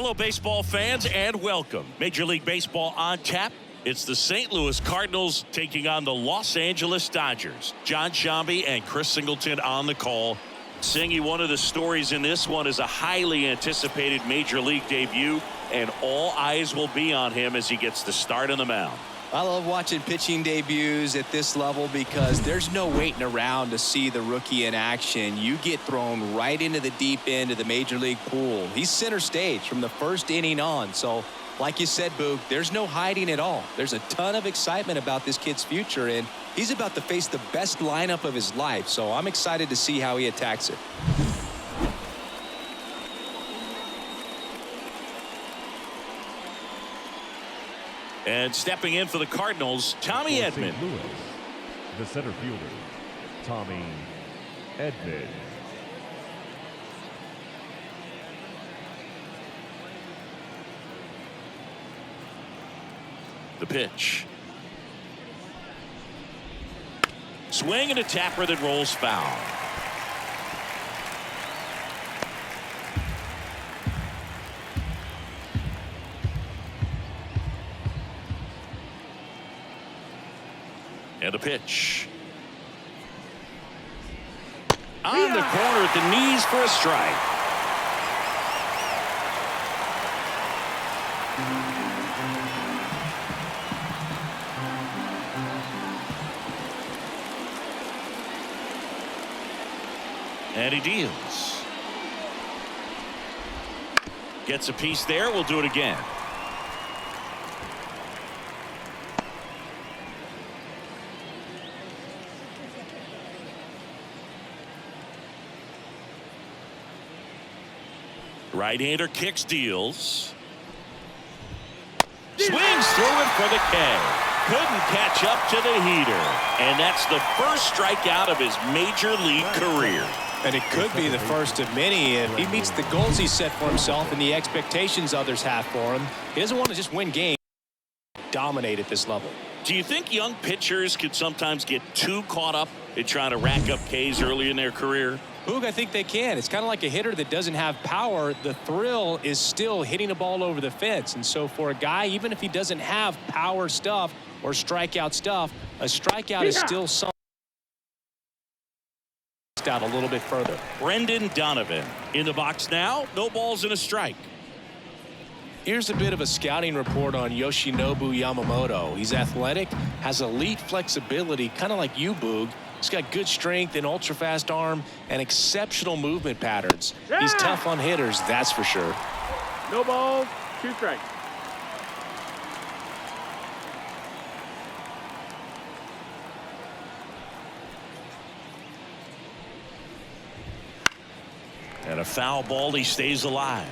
Hello, baseball fans, and welcome. Major League Baseball on tap. It's the St. Louis Cardinals taking on the Los Angeles Dodgers. John Shambi and Chris Singleton on the call. Singy, one of the stories in this one is a highly anticipated Major League debut, and all eyes will be on him as he gets the start on the mound. I love watching pitching debuts at this level because there's no waiting around to see the rookie in action. You get thrown right into the deep end of the Major League pool. He's center stage from the first inning on. So, like you said, Boog, there's no hiding at all. There's a ton of excitement about this kid's future, and he's about to face the best lineup of his life. So I'm excited to see how he attacks it. And stepping in for the Cardinals, Tommy Edman. St. Louis, the center fielder, Tommy Edman. The pitch. Swing and a tapper that rolls foul. And a pitch. On the corner at the knees for a strike. And he deals. Gets a piece there. We'll do it again. Right-hander kicks, deals. Swings through it for the K. Couldn't catch up to the heater. And that's the first strikeout of his Major League career. And it could be the first of many if he meets the goals he set for himself and the expectations others have for him. He doesn't want to just win games, dominate at this level. Do you think young pitchers could sometimes get too caught up in trying to rack up Ks early in their career? Boog, I think they can. It's kind of like a hitter that doesn't have power. The thrill is still hitting a ball over the fence. And so for a guy, even if he doesn't have power stuff or strikeout stuff, a strikeout is still something out a little bit further. Brendan Donovan in the box now. No balls and a strike. Here's a bit of a scouting report on Yoshinobu Yamamoto. He's athletic, has elite flexibility, kind of like you, Boog. He's got good strength, an ultra-fast arm, and exceptional movement patterns. He's tough on hitters, that's for sure. No balls, 2 strikes. And a foul ball, he stays alive.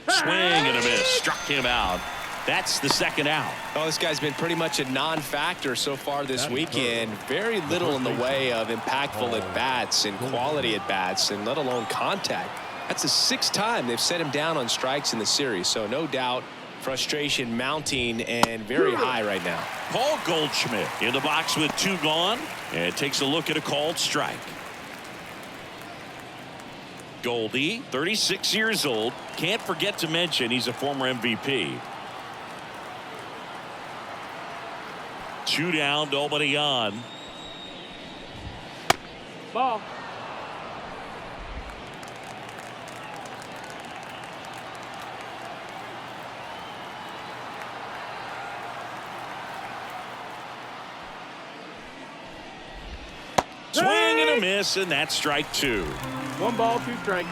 Swing and a miss. Struck him out. That's the second out. Oh, this guy's been pretty much a non-factor so far this weekend. Very little in the way of impactful at-bats and quality at-bats, and let alone contact. That's the 6th time they've set him down on strikes in the series. So no doubt frustration mounting and very high right now. Paul Goldschmidt in the box with 2 gone, and takes a look at a called strike. Goldie, 36 years old. Can't forget to mention he's a former MVP. 2 down, nobody on. Ball. Swing and a miss, and that's strike 2. 1 ball, 2 strikes.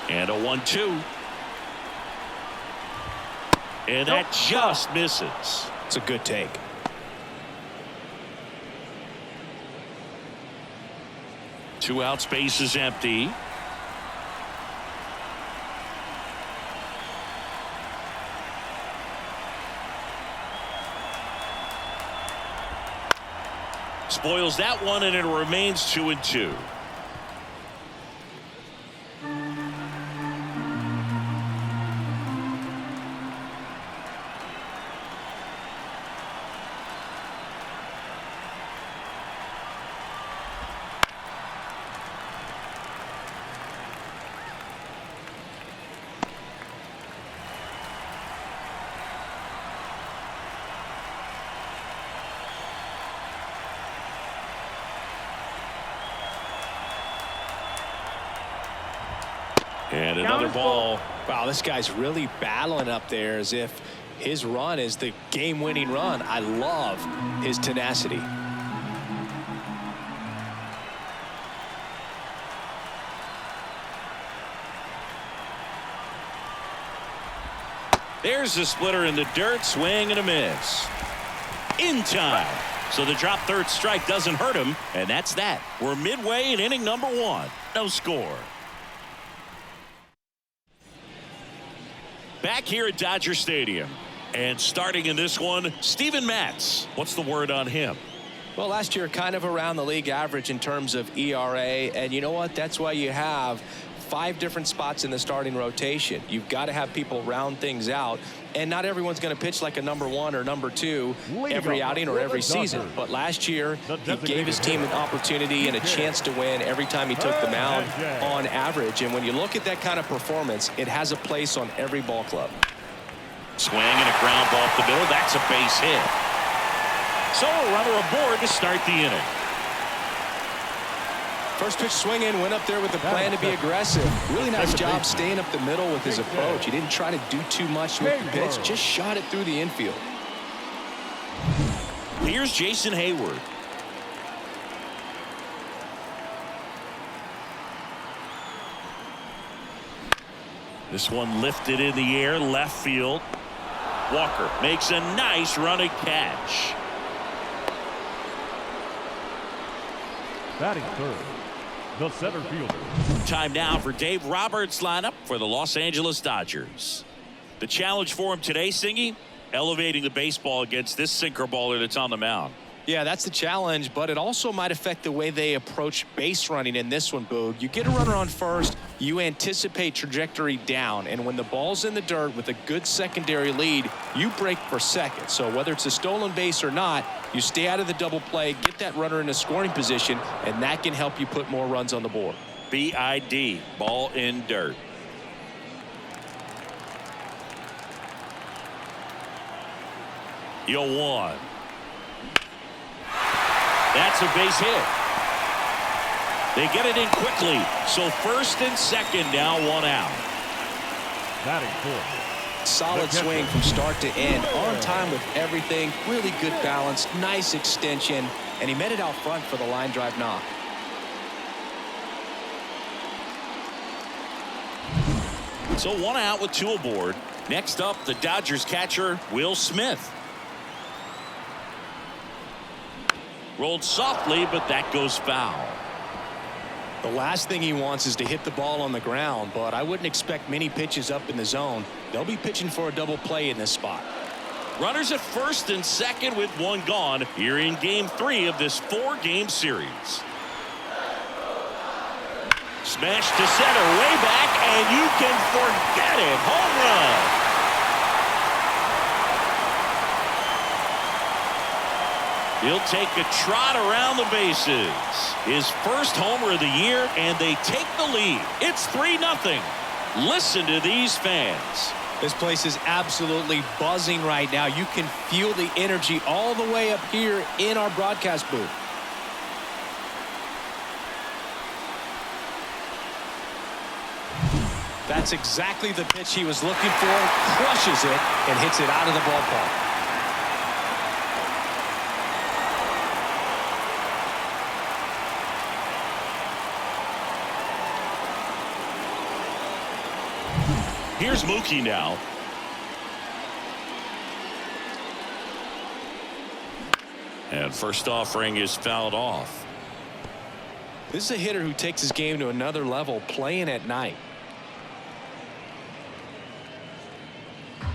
And a 1-2. And that just misses. It's a good take. Two outs, base is empty. Spoils that one, and it remains 2-2. And another ball. Wow, this guy's really battling up there as if his run is the game-winning run. I love his tenacity. There's the splitter in the dirt. Swing and a miss. In time. So the drop third strike doesn't hurt him. And that's that. We're midway in inning number 1. No score. Back here at Dodger Stadium. And starting in this one, Steven Matz. What's the word on him? Well, last year kind of around the league average in terms of ERA. And you know what? That's why you have 5 different spots in the starting rotation. You've got to have people round things out, and not everyone's going to pitch like a number 1 or number 2 every outing or every season. But last year, he gave his team an opportunity and a chance to win every time he took the mound on average. And when you look at that kind of performance, it has a place on every ball club. Swing and a ground ball up the middle. That's a base hit. So a runner aboard to start the inning. First pitch swinging, went up there with the plan to be aggressive. Really nice job staying up the middle with his approach. He didn't try to do too much with the pitch, just shot it through the infield. Here's Jason Hayward. This one lifted in the air, left field. Walker makes a nice running catch. Batting third, the center fielder. Time now for Dave Roberts' lineup for the Los Angeles Dodgers. The challenge for him today, Singy, elevating the baseball against this sinker baller that's on the mound. Yeah, that's the challenge, but it also might affect the way they approach base running in this one, Boog. You get a runner on first, you anticipate trajectory down, and when the ball's in the dirt with a good secondary lead, you break for second. So whether it's a stolen base or not, you stay out of the double play, get that runner in a scoring position, and that can help you put more runs on the board. BID, ball in dirt. Yo, 1. That's a base hit. They get it in quickly. So first and second now, 1 out. Batting fourth. Solid swing from start to end. On time with everything. Really good balance. Nice extension. And he met it out front for the line drive knock. So 1 out with 2 aboard. Next up, the Dodgers catcher, Will Smith. Rolled softly, but that goes foul. The last thing he wants is to hit the ball on the ground, but I wouldn't expect many pitches up in the zone. They'll be pitching for a double play in this spot. Runners at first and second with 1 gone here in game 3 of this 4-game series. Smash to center, way back, and you can forget it. Home run. He'll take a trot around the bases. His first homer of the year, and they take the lead. It's 3-0. Listen to these fans. This place is absolutely buzzing right now. You can feel the energy all the way up here in our broadcast booth. That's exactly the pitch he was looking for. Crushes it and hits it out of the ballpark. Here's Mookie now. And first offering is fouled off. This is a hitter who takes his game to another level, playing at night.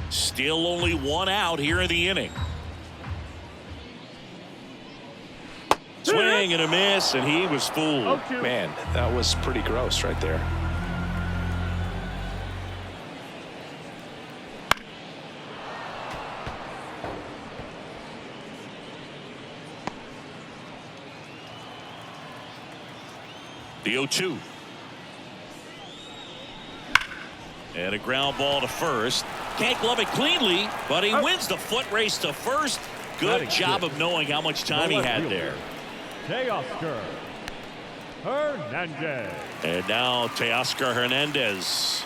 Still only 1 out here in the inning. Swing and a miss, and he was fooled. Man, that was pretty gross right there. The 0-2. And a ground ball to first. Can't glove it cleanly, but he wins the foot race to first. Good job of knowing how much time he had there. Teoscar. Hernandez. And now Teoscar Hernandez.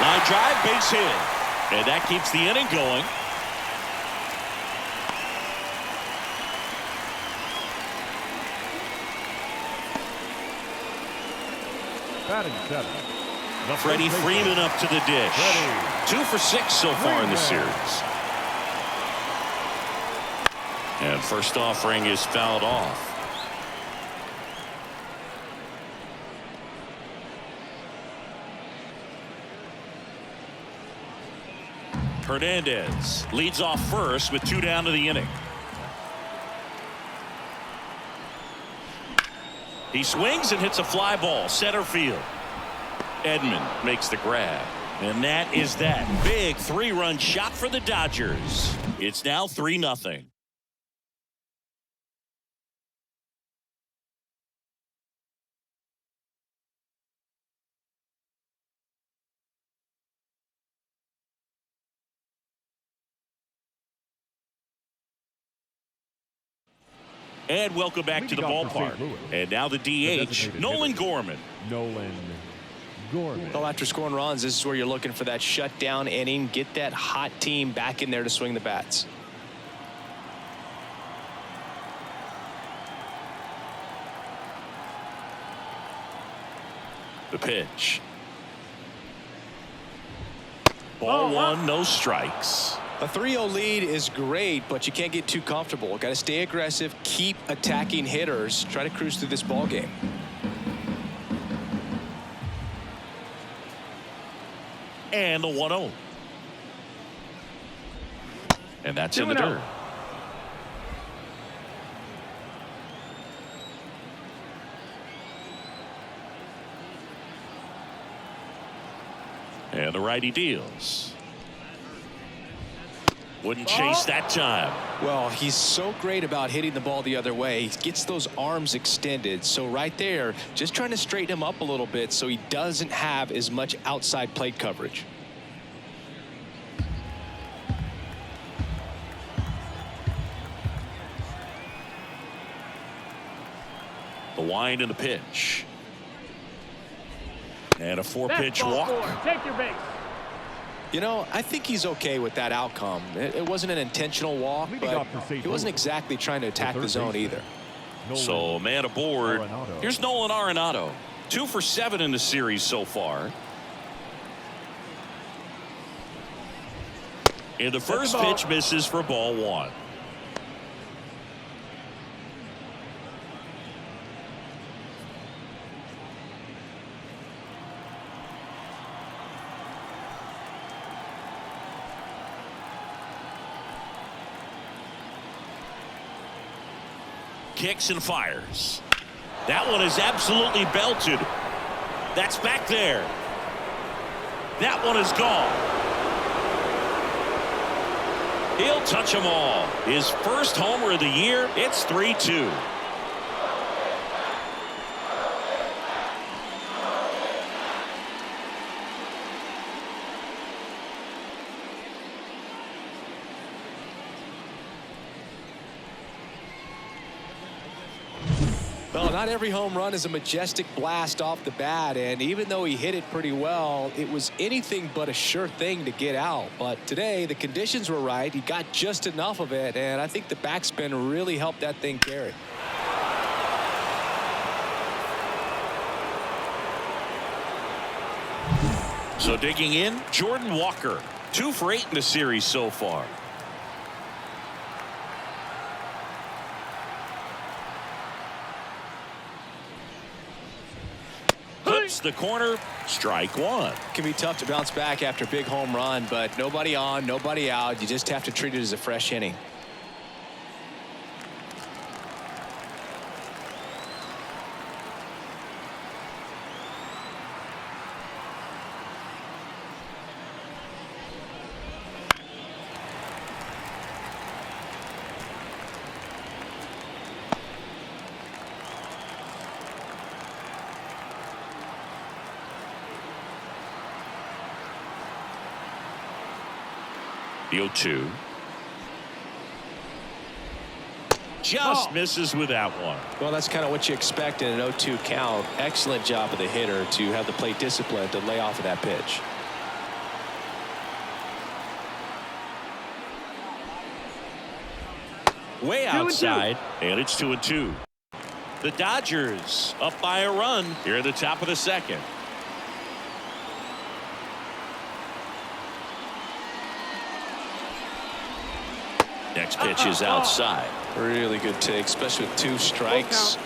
Line drive, base hit. And that keeps the inning going. Batting seven. Freddie Freeman up to the dish. 2 for 6 so far in the series. And first offering is fouled off. Hernandez leads off first with 2 down to the inning. He swings and hits a fly ball center field. Edman makes the grab, and that is that big 3-run shot for the Dodgers. It's now 3-0. And welcome back to the ballpark. And now the DH, Nolan Gorman. Nolan Gorman. Well, after scoring runs, this is where you're looking for that shutdown inning. Get that hot team back in there to swing the bats. The pitch. Ball 1, no strikes. A 3-0 lead is great, but you can't get too comfortable. Got to stay aggressive, keep attacking hitters, try to cruise through this ball game. And the 1-0. And that's in the dirt. And the righty deals. Wouldn't chase that time. Well, he's so great about hitting the ball the other way. He gets those arms extended. So right there, just trying to straighten him up a little bit so he doesn't have as much outside plate coverage. The wind and the pitch. And a 4-pitch walk. Take your base. You know, I think he's okay with that outcome. It wasn't an intentional walk, but he wasn't exactly trying to attack the zone either. So, man aboard. Here's Nolan Arenado. 2 for 7 in the series so far. And the first pitch misses for ball 1. Kicks and fires. That one is absolutely belted. That's back there. That one is gone. He'll touch them all. His first homer of the year. It's 3-2. Well, not every home run is a majestic blast off the bat, and even though he hit it pretty well, it was anything but a sure thing to get out. But today, the conditions were right. He got just enough of it, and I think the backspin really helped that thing carry. So digging in, Jordan Walker. 2 for 8 in the series so far. The corner, strike 1. Can be tough to bounce back after a big home run, but nobody on, nobody out. You just have to treat it as a fresh inning. The 0-2. Just misses with that one. Well, that's kind of what you expect in an 0-2 count. Excellent job of the hitter to have the plate discipline to lay off of that pitch. Way outside, and it's 2-2. The Dodgers up by a run here at the top of the second. Next pitch is outside. Really good take, especially with 2 strikes.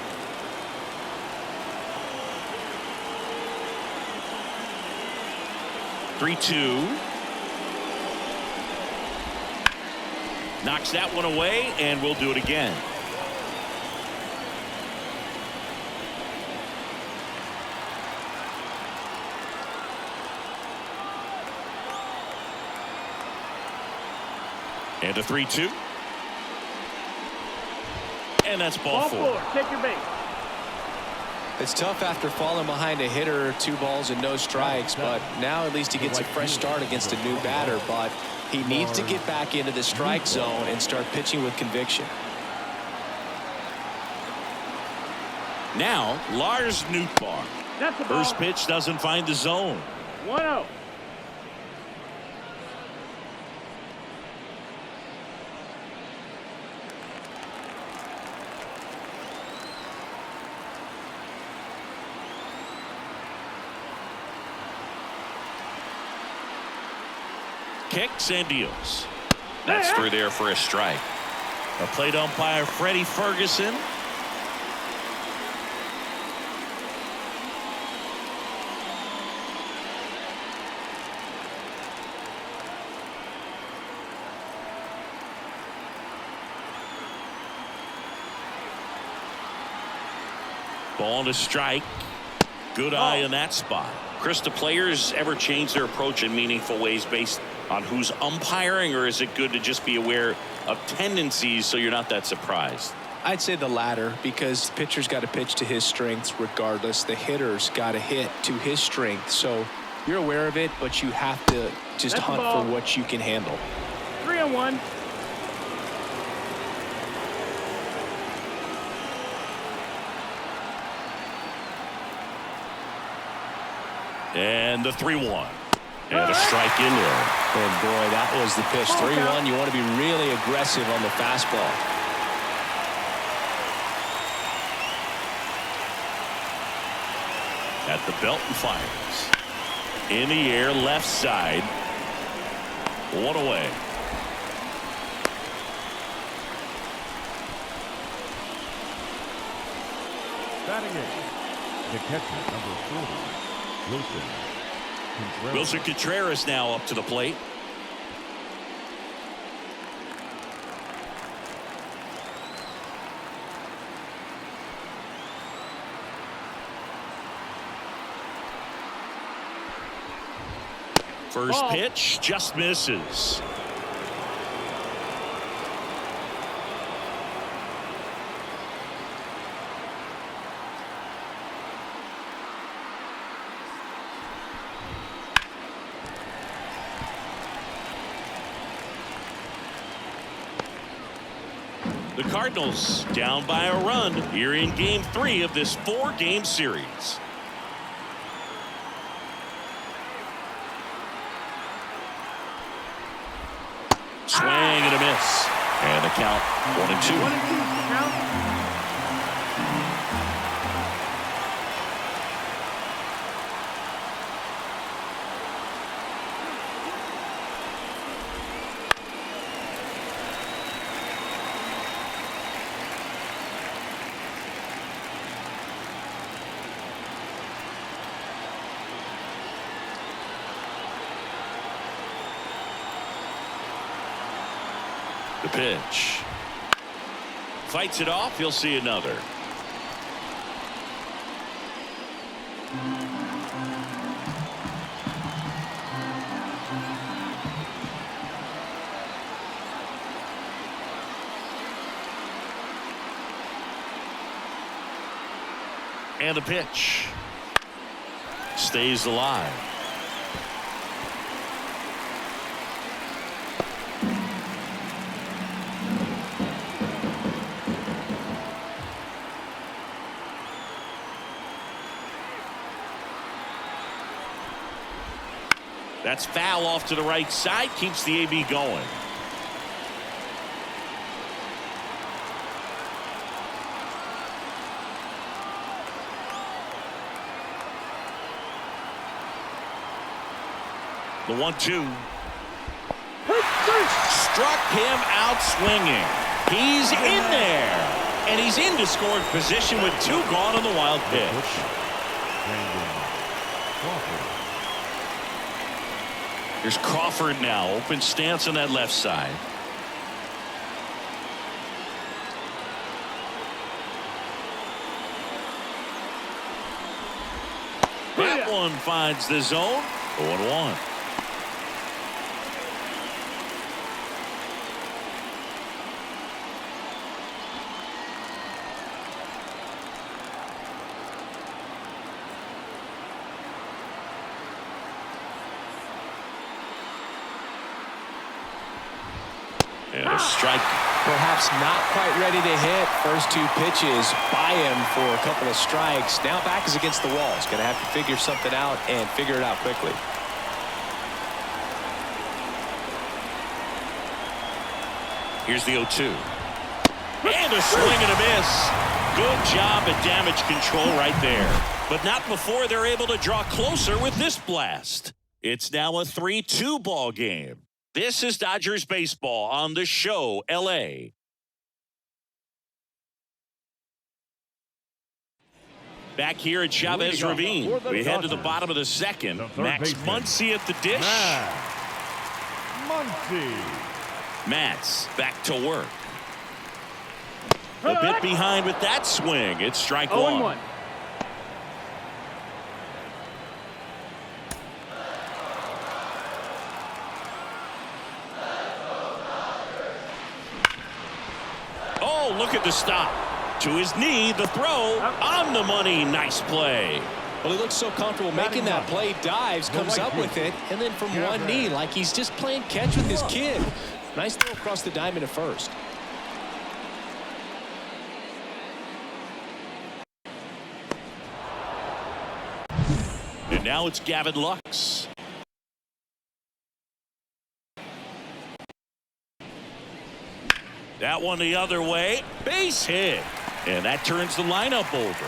Three, 2. Knocks that one away, and we'll do it again. And a 3-2. And that's ball 4. Take your base. It's tough after falling behind a hitter, 2 balls and no strikes, but now at least he gets a fresh start against a new batter. But he needs to get back into the strike zone and start pitching with conviction. Now Lars Nootbaar. That's the ball. First pitch doesn't find the zone. 1-0. Kicks and deals. That's through there for a strike. A plate umpire Freddie Ferguson. Ball to strike. Good eye in that spot. Chris, do players ever change their approach in meaningful ways based on who's umpiring, or is it good to just be aware of tendencies so you're not that surprised? I'd say the latter, because the pitcher's got to pitch to his strengths regardless. The hitter's got to hit to his strength. So you're aware of it, but you have to just hunt for what you can handle. 3-1. And the 3-1. And a strike in there. And boy, that was the pitch. 3-1. You want to be really aggressive on the fastball. At the belt and fires. In the air, left side. 1 away. Batting eighth, the catcher, number 40, Wilson Contreras now up to the plate. First pitch just misses. The Cardinals down by a run here in Game 3 of this 4-game series. Swing and a miss. And the count 1-2. 1-2 count. The pitch. Fights it off. He'll see another. And the pitch. Stays alive. That's foul off to the right side. Keeps the AB going. The 1-2. Struck him out swinging. He's in there. And he's into scoring position with 2 gone on the wild pitch. Here's Crawford now. Open stance on that left side. That one finds the zone. 0-1. And a strike. Perhaps not quite ready to hit. First 2 pitches by him for a couple of strikes. Now back is against the wall. He's going to have to figure something out and figure it out quickly. Here's the 0-2. And a swing and a miss. Good job at damage control right there. But not before they're able to draw closer with this blast. It's now a 3-2 ball game. This is Dodgers baseball on the show, LA. Back here at Chavez Ravine, we head to the bottom of the second. Max Muncy at the dish. Matz back to work. A bit behind with that swing. It's strike 1. Oh, look at the stop. To his knee, the throw on the money. Nice play. Well, he looks so comfortable making that play. Dives, comes up with it, and then from one knee, like he's just playing catch with his kid. Nice throw across the diamond to first. And now it's Gavin Lux. That one the other way. Base hit. And that turns the lineup over.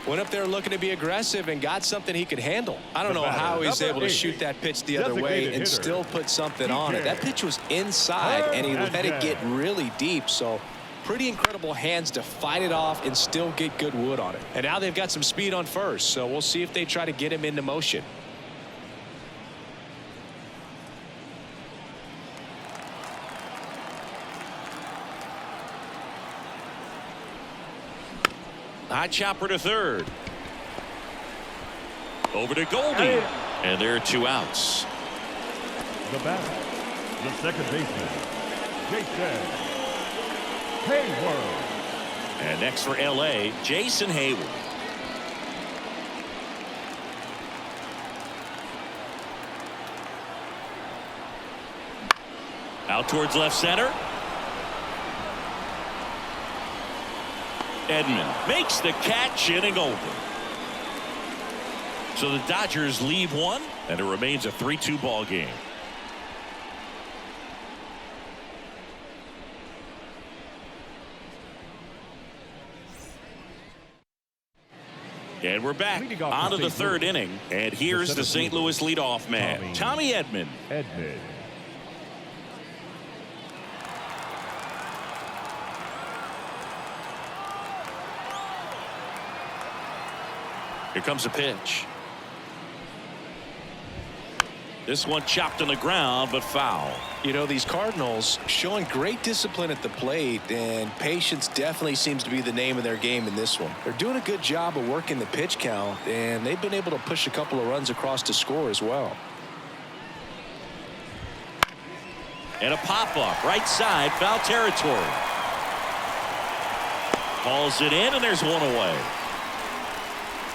Went up there looking to be aggressive and got something he could handle. I don't know how he's able to shoot that pitch the other way and still put something on it. That pitch was inside and he let it get really deep. So pretty incredible hands to fight it off and still get good wood on it. And now they've got some speed on first. So we'll see if they try to get him into motion. High chopper to third. Over to Goldie. And there are 2 outs. The batter, the second baseman, Jason Hayward. And next for LA, Jason Hayward. Out towards left center. Edman makes the catch, inning over. So the Dodgers leave 1, and it remains a 3-2 ball game. And we're back on to the 3rd inning, and here's the St. Louis leadoff man, Tommy Edman. Here comes a pitch. This one chopped on the ground, but foul. You know, these Cardinals showing great discipline at the plate, and patience definitely seems to be the name of their game in this one. They're doing a good job of working the pitch count, and they've been able to push a couple of runs across to score as well. And a pop-up, right side, foul territory. Calls it in, and there's one away.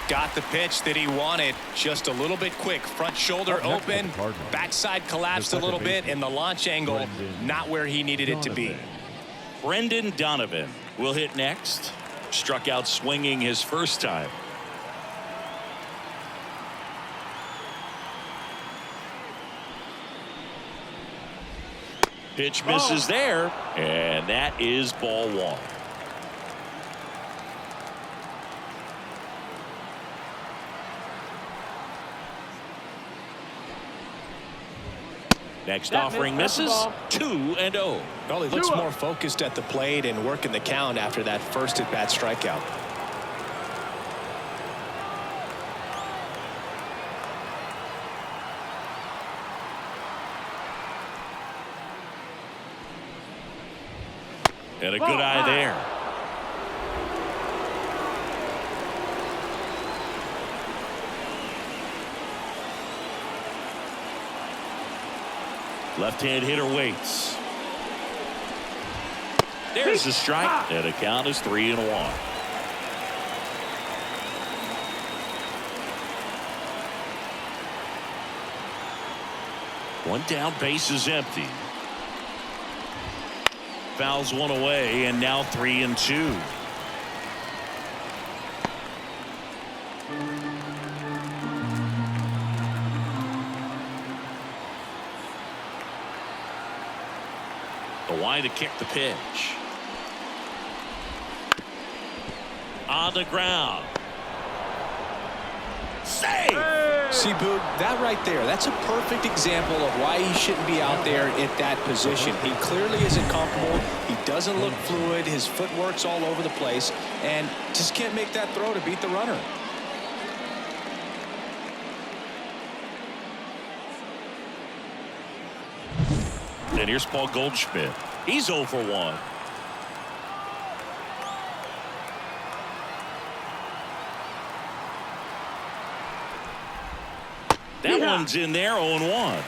Got the pitch that he wanted, just a little bit quick. Front shoulder open, backside collapsed a little bit, and the launch angle not where he needed it to be. Brendan Donovan will hit next. Struck out swinging his first time. Pitch misses there, and that is ball one. Next offering misses. 2-0. Well, he looks more focused at the plate and working the count after that first at-bat strikeout. And a good eye there. Left-hand hitter waits. There's the strike, and the count is 3-1. One down, base is empty. Fouls one away, and now 3-2. The wide to kick the pitch. On the ground. Save! See, Boog, that right there, that's a perfect example of why he shouldn't be out there at that position. He clearly isn't comfortable. He doesn't look fluid. His footwork's all over the place, and just can't make that throw to beat the runner. And here's Paul Goldschmidt. He's 0 for 1. That one's in there, 0-1.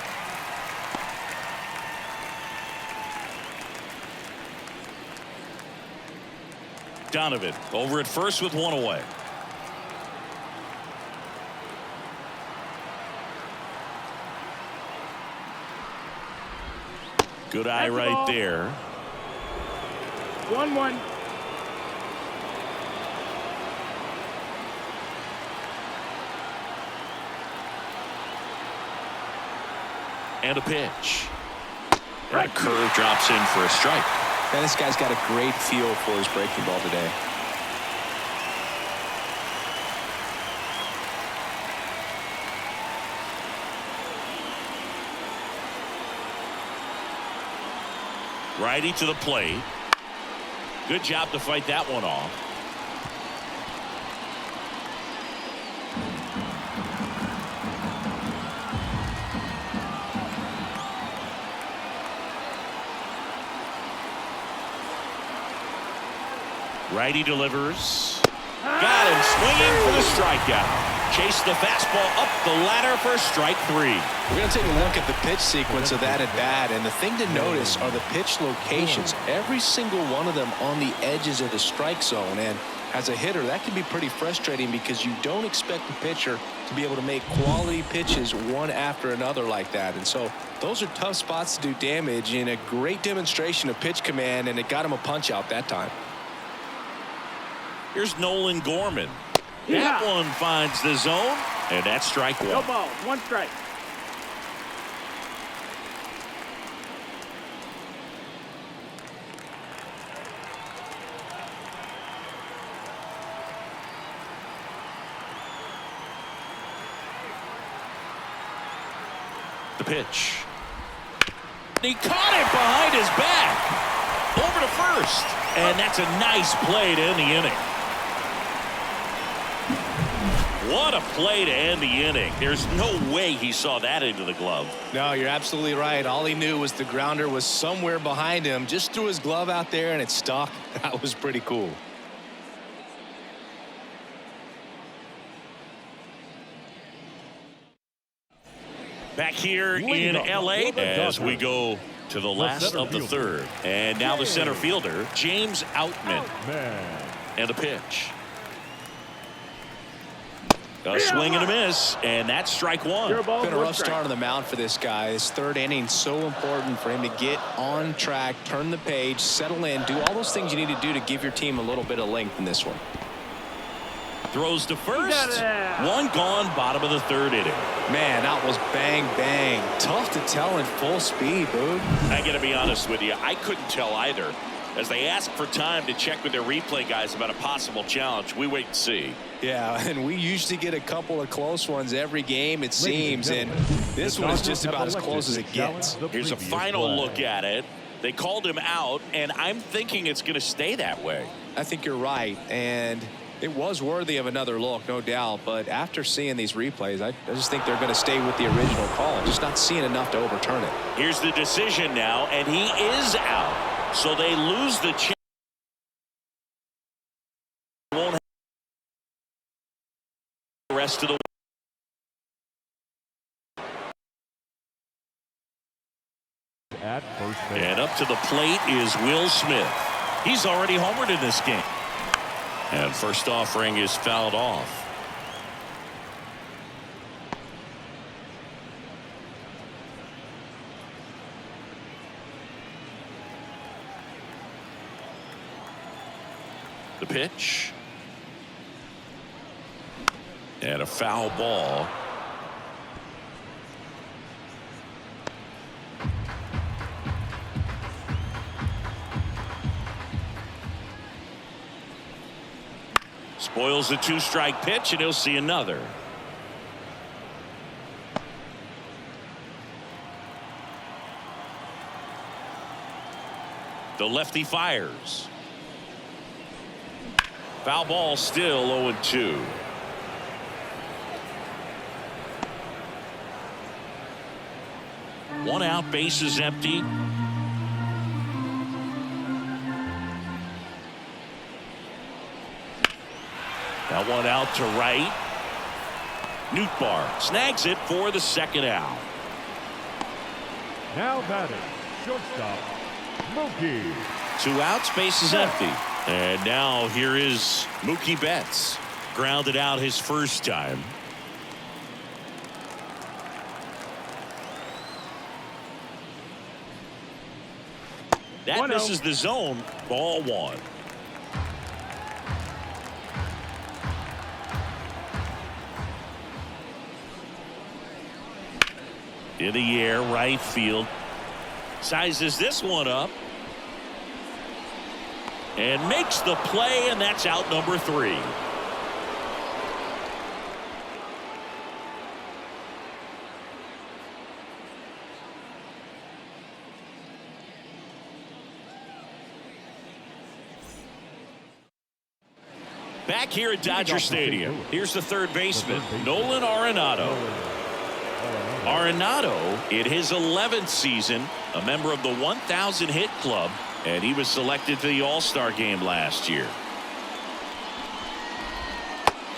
Donovan over at first with one away. Good eye right there. 1-1. And a pitch. And a curve drops in for a strike. Man, this guy's got a great feel for his breaking ball today. Righty to the plate. Good job to fight that one off. Righty delivers. Got him swinging for the strikeout. Chased the fastball up the ladder for strike 3. We're going to take a look at the pitch sequence of that at bat, and the thing to notice are the pitch locations. Every single one of them on the edges of the strike zone, and as a hitter, that can be pretty frustrating because you don't expect the pitcher to be able to make quality pitches one after another like that. And so those are tough spots to do damage, and a great demonstration of pitch command, and it got him a punch out that time. Here's Nolan Gorman. That one finds the zone, and that's strike 1. No ball, 1 strike. The pitch. He caught it behind his back. Over to first. And that's a nice play to end the inning. What a play to end the inning. There's no way he saw that into the glove. No, you're absolutely right. All he knew was the grounder was somewhere behind him. Just threw his glove out there and it stuck. That was pretty cool. Back here in LA as we go to the last of the third. And now the center fielder, James Outman. And a pitch. A swing and a miss, and that's strike 1. It's been a rough start on the mound for this guy. His third inning so important for him to get on track, turn the page, settle in, do all those things you need to do to give your team a little bit of length in this one. Throws to first. He got it. One gone, bottom of the third inning. Man, that was bang, bang. Tough to tell in full speed, Boog. I got to be honest with you. I couldn't tell either. As they ask for time to check with their replay guys about a possible challenge, we wait and see. Yeah, and we usually get a couple of close ones every game, it seems. And this the one is Dodgers just have about as elected close as to it gets. challenge the Here's a previous final play. look at it. They called him out, and I'm thinking it's going to stay that way. I think you're right. And it was worthy of another look, no doubt. But after seeing these replays, I just think they're going to stay with the original call. Just not seeing enough to overturn it. Here's the decision now, and he is out. So they lose the chance. Won't have the rest of the At first base. And up to the plate is Will Smith. He's already homered in this game. And first offering is fouled off. The pitch. And a foul ball. Spoils the 2-strike pitch, and he'll see another. The lefty fires. Foul ball, still 0-2. One out, base is empty. That one out to right. Nootbaar snags it for the second out. Now batting, shortstop, Mookie. 2 outs, base is empty. And now here is Mookie Betts. Grounded out his first time. That 1-0. misses the zone. Ball 1. In the air, right field. Sizes this one up. And makes the play, and that's out number 3. Back here at Dodger Stadium, here's the third baseman, Nolan Arenado. Arenado, in his 11th season, a member of the 1,000 hit club, and he was selected for the All-Star game last year.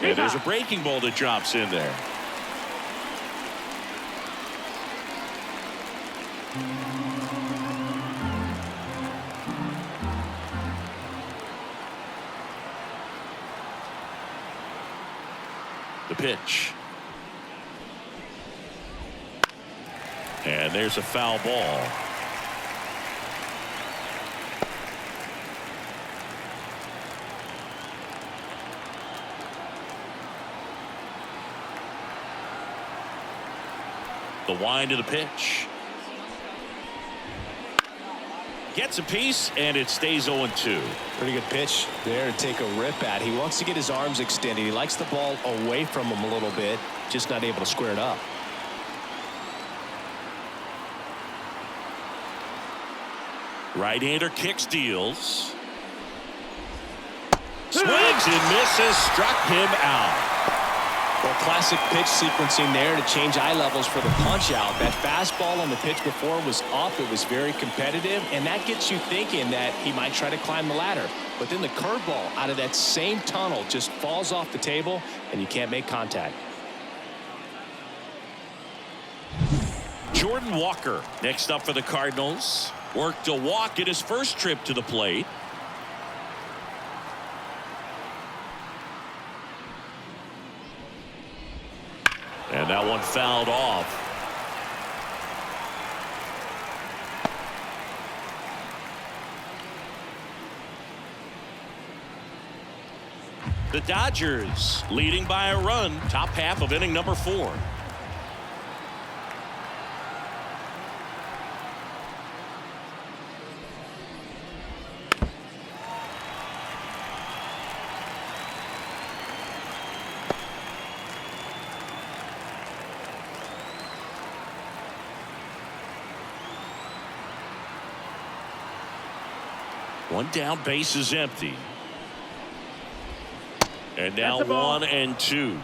And there's a breaking ball that drops in there. The pitch. And there's a foul ball. The wind of the pitch. Gets a piece, and it stays 0-2. Pretty good pitch there to take a rip at. He wants to get his arms extended. He likes the ball away from him a little bit, just not able to square it up. Right-hander kicks, deals. Swings and misses, struck him out. Well, classic pitch sequencing there to change eye levels for the punch out. That fastball on the pitch before was up. It was very competitive, and that gets you thinking that he might try to climb the ladder. But then the curveball out of that same tunnel just falls off the table, and you can't make contact. Jordan Walker next up for the Cardinals. Worked a walk in his first trip to the plate. And that one fouled off. The Dodgers leading by a run, top half of inning number 4. One down, base is empty. And now 1 and 2.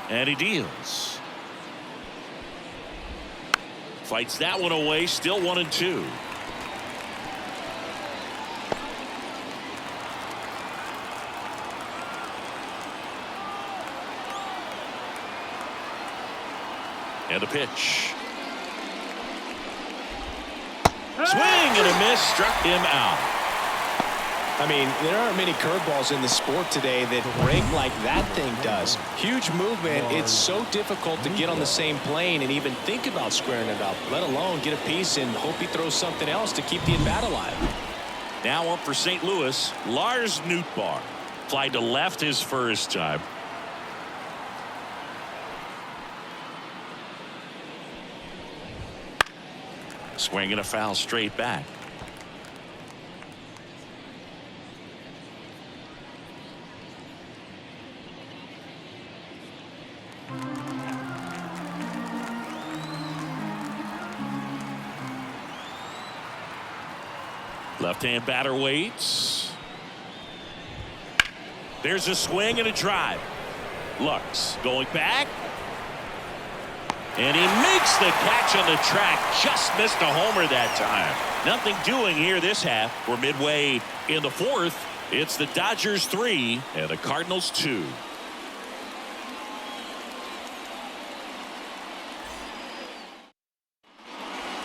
And he deals. Fights that one away, still 1 and 2. And a pitch. Swing and a miss, struck him out. I mean, there aren't many curveballs in the sport today that break like that thing does. Huge movement. It's so difficult to get on the same plane and even think about squaring it up, let alone get a piece and hope he throws something else to keep the at-bat alive. Now up for St. Louis, Lars Nootbaar. Fly to left his first time. Swing and a foul straight back. Left-hand batter waits. There's a swing and a drive. Lux going back. And he makes the catch on the track. Just missed a homer that time. Nothing doing here this half. We're midway in the 4th. It's the Dodgers 3 and the Cardinals 2.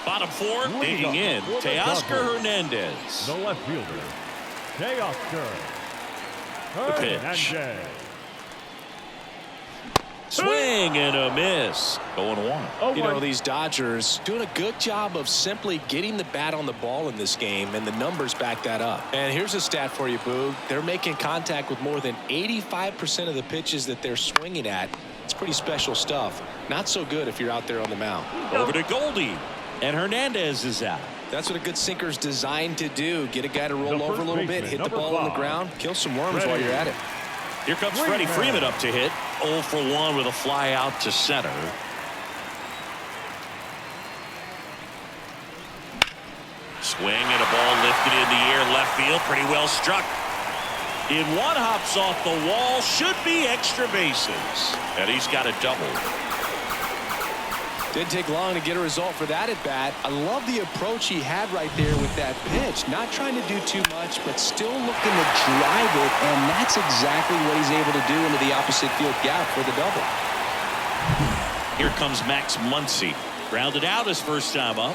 Bottom 4, digging in, Teoscar Hernandez. The left fielder, Teoscar Hernandez. Swing and a miss. 0-1. You know, these Dodgers doing a good job of simply getting the bat on the ball in this game, and the numbers back that up. And here's a stat for you, Boog. They're making contact with more than 85% of the pitches that they're swinging at. It's pretty special stuff. Not so good if you're out there on the mound. Over to Goldie, and Hernandez is out. That's what a good sinker's designed to do. Get a guy to roll over a little bit, hit the ball on the ground, kill some worms while you're at it. Here comes Freddie Freeman up to hit. 0 for 1 with a fly out to center. Swing and a ball lifted in the air left field. Pretty well struck. In one, hops off the wall. Should be extra bases. And he's got a double. Didn't take long to get a result for that at bat. I love the approach he had right there with that pitch. Not trying to do too much, but still looking to drive it, and that's exactly what he's able to do into the opposite field gap for the double. Here comes Max Muncy. Grounded out his first time up.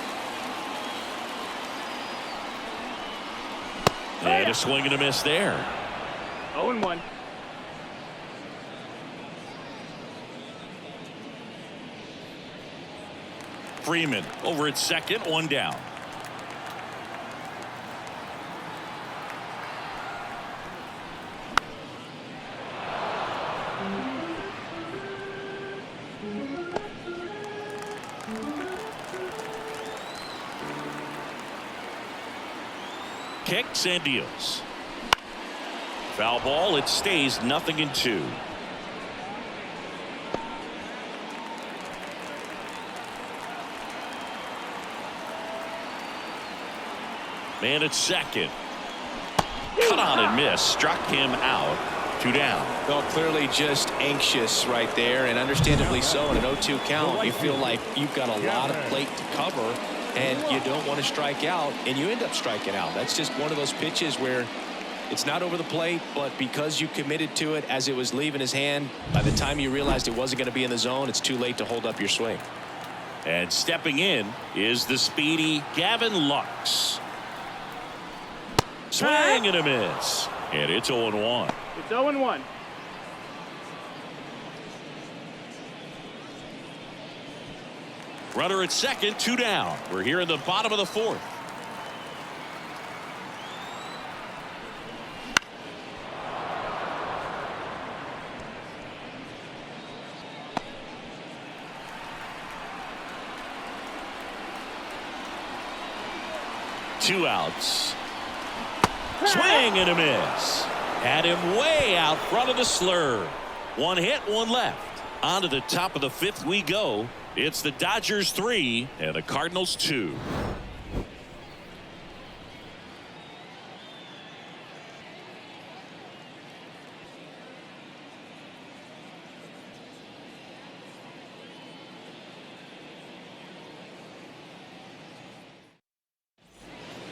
And a swing and a miss there. 0-1. Freeman over at second, 1 down. Kicks and deals. Foul ball. It stays 0-2. Man at second. Cut on and miss. Struck him out. 2 down. Well, clearly just anxious right there, and understandably so. In an 0-2 count, you feel like you've got a lot of plate to cover, and you don't want to strike out, and you end up striking out. That's just one of those pitches where it's not over the plate, but because you committed to it as it was leaving his hand, by the time you realized it wasn't going to be in the zone, it's too late to hold up your swing. And stepping in is the speedy Gavin Lux. Swing and a miss. And it's 0-1. It's 0-1. Runner at second, 2 down. We're here in the bottom of the 4th. Two outs. Swing and a miss. Had him way out front of the slur. One hit, one left. On to the top of the 5th we go. It's the Dodgers 3 and the Cardinals 2.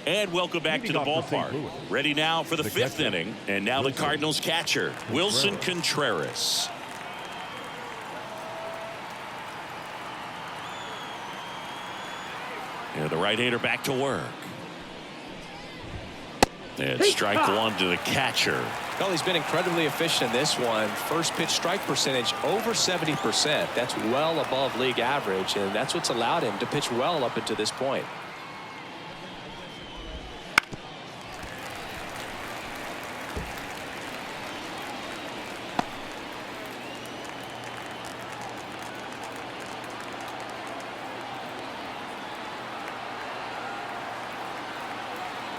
And welcome back to the ballpark. Ready now for the 5th inning. And now the Cardinals catcher, Wilson Contreras. And the right-hander back to work. And strike one to the catcher. Well, he's been incredibly efficient in this one. First pitch strike percentage over 70%. That's well above league average, and that's what's allowed him to pitch well up until this point.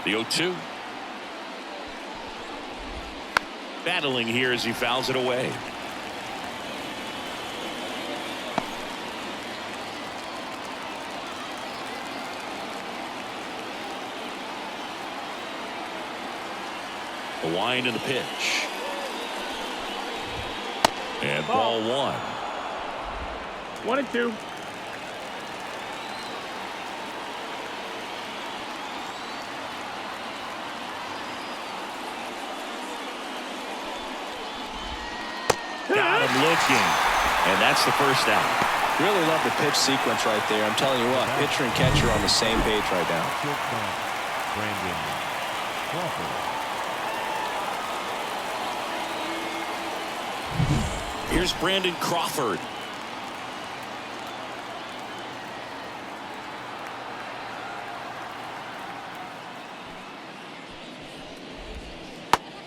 The 0-2. Battling here as he fouls it away. The wind and the pitch. And ball 1. 1-2. Got him looking. And that's the first out. Really love the pitch sequence right there. I'm telling you what, pitcher and catcher on the same page right now. Brandon Crawford. Here's Brandon Crawford.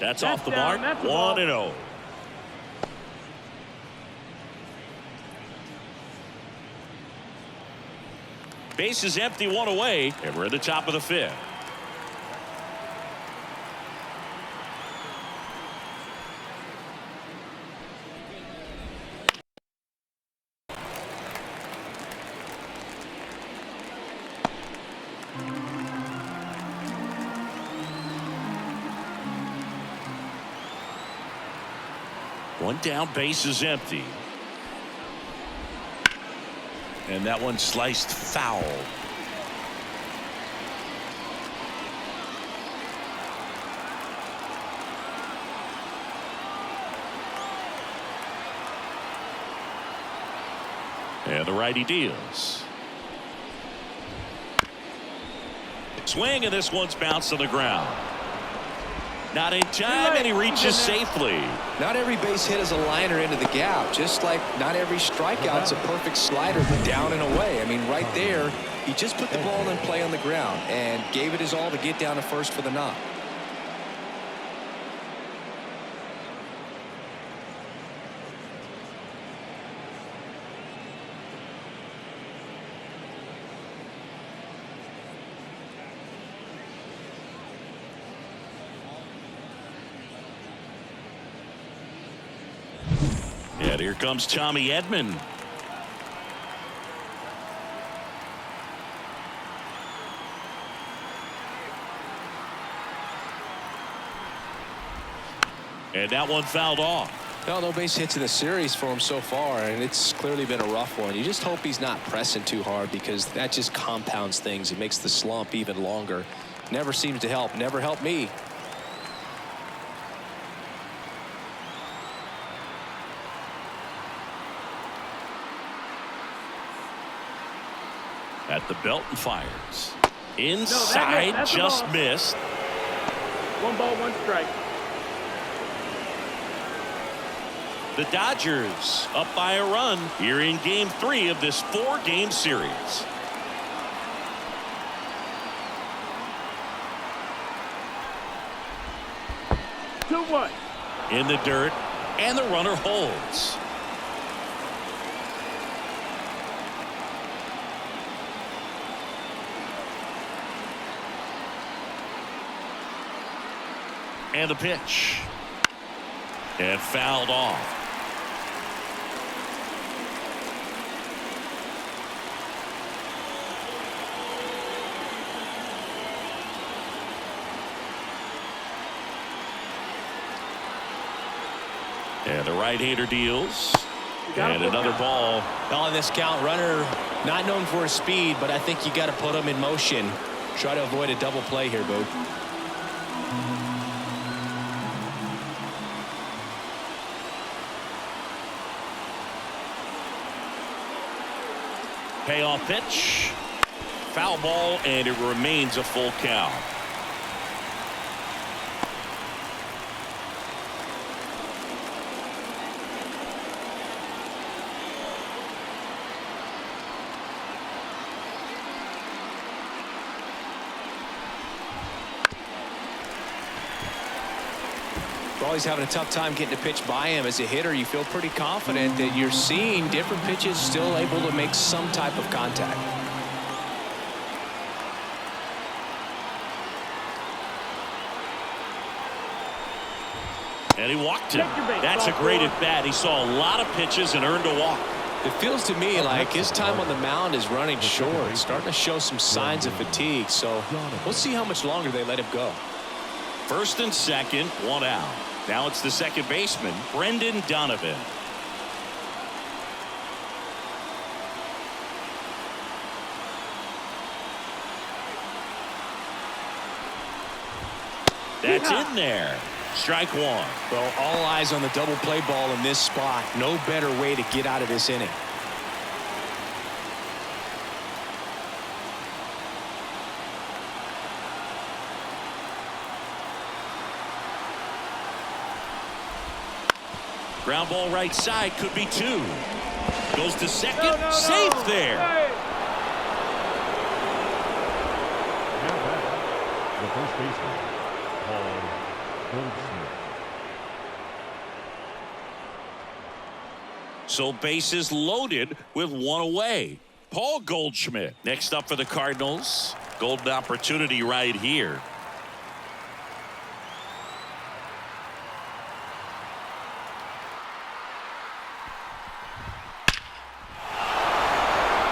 That's off the mark. 1-0. Base is empty, 1 away, and we're at the top of the 5th. One down, base is empty. And that one sliced foul. And the righty deals. Swing, and this one's bounced on the ground. Not in time, and he reaches safely. Not every base hit is a liner into the gap, just like not every strikeout's a perfect slider down and away. I mean, right there, he just put the ball in play on the ground and gave it his all to get down to first for the knock. And here comes Tommy Edman. And that one fouled off. Well, no base hits in the series for him so far, and it's clearly been a rough one. You just hope he's not pressing too hard, because that just compounds things. It makes the slump even longer. Never seems to help. Never helped me. At the belt and fires. Inside, that's just missed. 1 ball, 1 strike. The Dodgers up by a run here in Game 3 of this 4-game series. Two one. In the dirt, and the runner holds. And the pitch. And fouled off. And the right-hander deals. And another ball. On this count, runner not known for his speed, but I think you got to put him in motion. Try to avoid a double play here, Boo. Payoff pitch. Foul ball, and it remains a full count. Always having a tough time getting a pitch by him. As a hitter, you feel pretty confident that you're seeing different pitches still able to make some type of contact. And he walked him. That's a great at bat. He saw a lot of pitches and earned a walk. It feels to me like his time on the mound is running short, starting to show some signs of fatigue. So we'll see how much longer they let him go. First and second, one out. Now it's the second baseman, Brendan Donovan. That's in there. Strike one. Well, all eyes on the double play ball in this spot. No better way to get out of this inning. Ground ball right side, could be two. Goes to second, No. safe there. Hey. Now back, the first baseman, Paul Goldschmidt. So bases loaded with one away. Paul Goldschmidt next up for the Cardinals. Golden opportunity right here.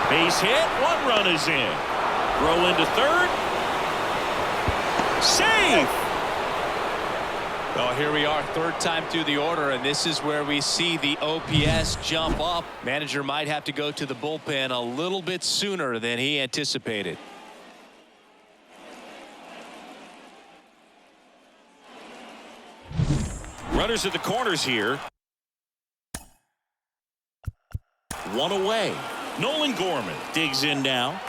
Base hit, one run is in. Throw into third. Safe. Well, here we are, third time through the order, and this is where we see the OPS jump up. Manager might have to go to the bullpen a little bit sooner than he anticipated. Runners at the corners here. One away. Nolan Gorman digs in now.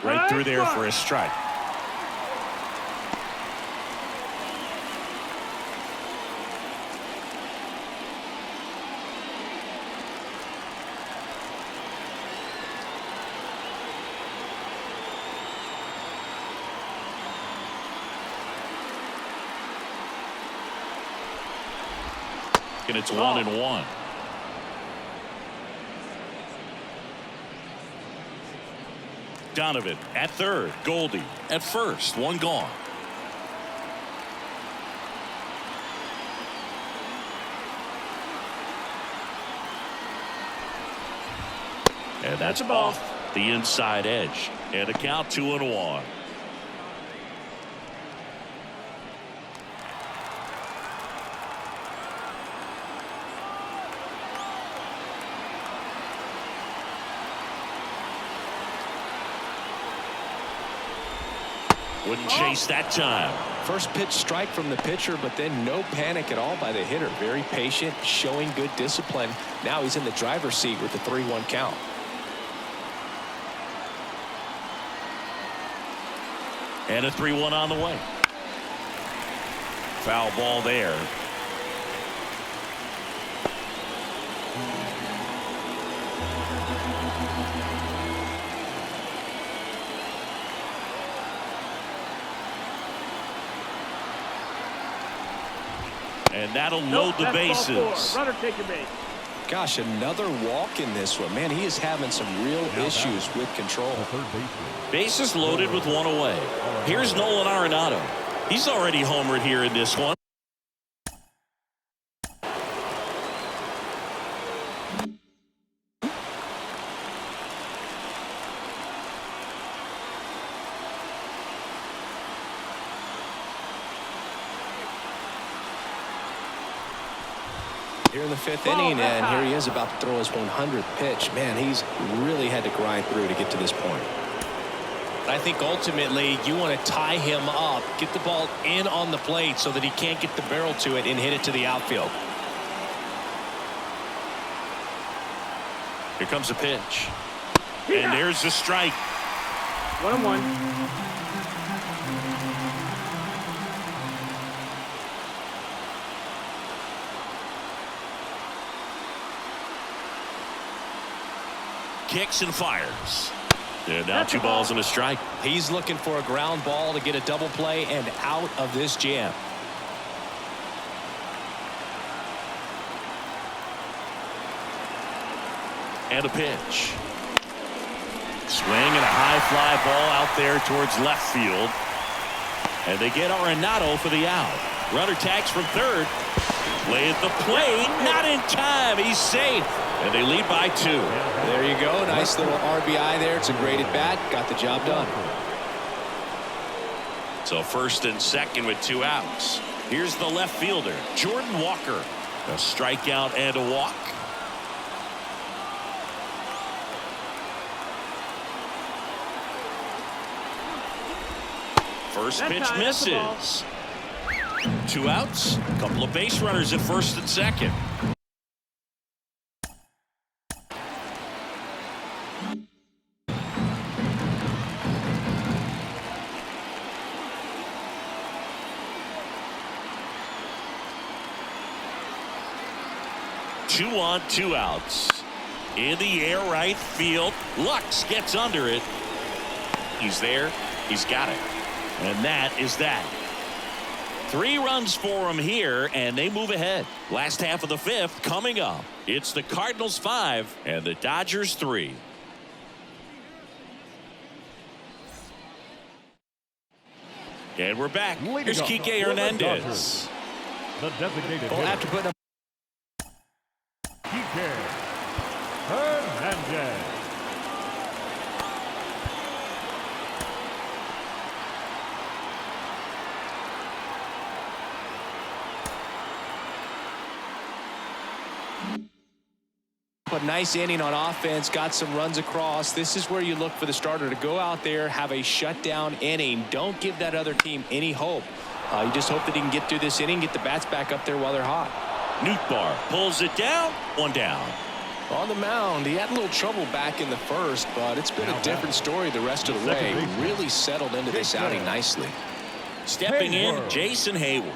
Right through there for a strike. And it's 1-1. Donovan at third. Goldie at first. One gone. And that's off the inside edge. And the count 2-1. Wouldn't chase that time. First pitch strike from the pitcher, but then no panic at all by the hitter. Very patient, showing good discipline. Now he's in the driver's seat with the 3-1 count. And a 3-1 on the way. Foul ball there. And that'll load the bases. Runner take your base. Gosh, another walk in this one. Man, he is having some real issues with control. Bases loaded with one away. Here's Nolan Arenado. He's already homered here in this one. Here in the 5th inning, and here he is about to throw his 100th pitch. Man, he's really had to grind through to get to this point. I think ultimately you want to tie him up, get the ball in on the plate so that he can't get the barrel to it and hit it to the outfield. Here comes a pitch. And there's the strike. 1-1. Kicks and fires. And now 2 balls and a strike. He's looking for a ground ball to get a double play and out of this jam. And a pitch. Swing and a high fly ball out there towards left field. And they get Arenado for the out. Runner tags from third. Play at the plate. Not in time. He's safe. And they lead by 2. There you go. Nice little RBI there. It's a great at bat. Got the job done. So first and second with 2 outs. Here's the left fielder, Jordan Walker. A strikeout and a walk. First pitch misses. 2 outs. A couple of base runners at first and second. Two on, 2 outs. In the air, right field. Lux gets under it. He's there. He's got it. And that is that. 3 runs for him here, and they move ahead. Last half of the 5th coming up. It's the Cardinals 5 and the Dodgers 3. And we're back. Here's Kike Hernandez. The designated Well, after putting up Kike Hernandez. a nice inning on offense, got some runs across. This is where you look for the starter to go out there, have a shutdown inning. Don't give that other team any hope. You just hope that he can get through this inning, get the bats back up there while they're hot. Nootbaar pulls it down, 1 down. On the mound, he had a little trouble back in the first, but it's been a different story the rest of the way. Really settled into this outing nicely. Stepping in, Jason Hayward.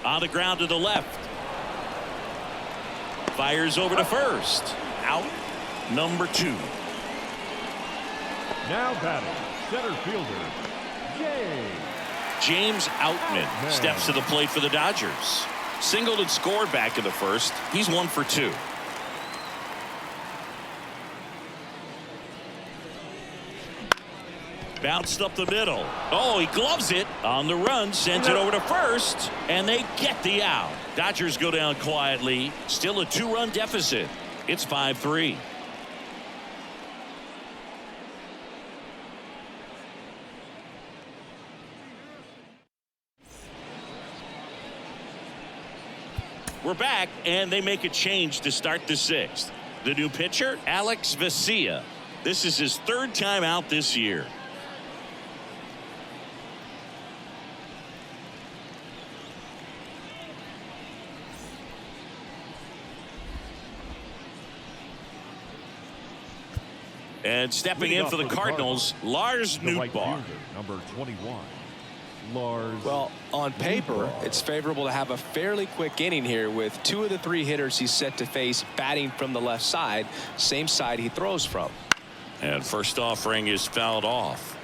On the ground to the left. Fires over to first. Out number 2. Now batting, center fielder, James Outman steps to the plate for the Dodgers. Singled and scored back in the first. He's 1 for 2. Bounced up the middle. Oh, he gloves it on the run, sends it over to first, and they get the out. Dodgers go down quietly. Still a 2-run deficit. It's 5-3. We're back, and they make a change to start the 6th. The new pitcher, Alex Vesia. This is his third time out this year. And stepping in for the Cardinals, Lars The right Nootbaar. fielder, number 21, Lars. Well, on paper, it's favorable to have a fairly quick inning here with 2 of the 3 hitters he's set to face batting from the left side, same side he throws from. And first offering is fouled off.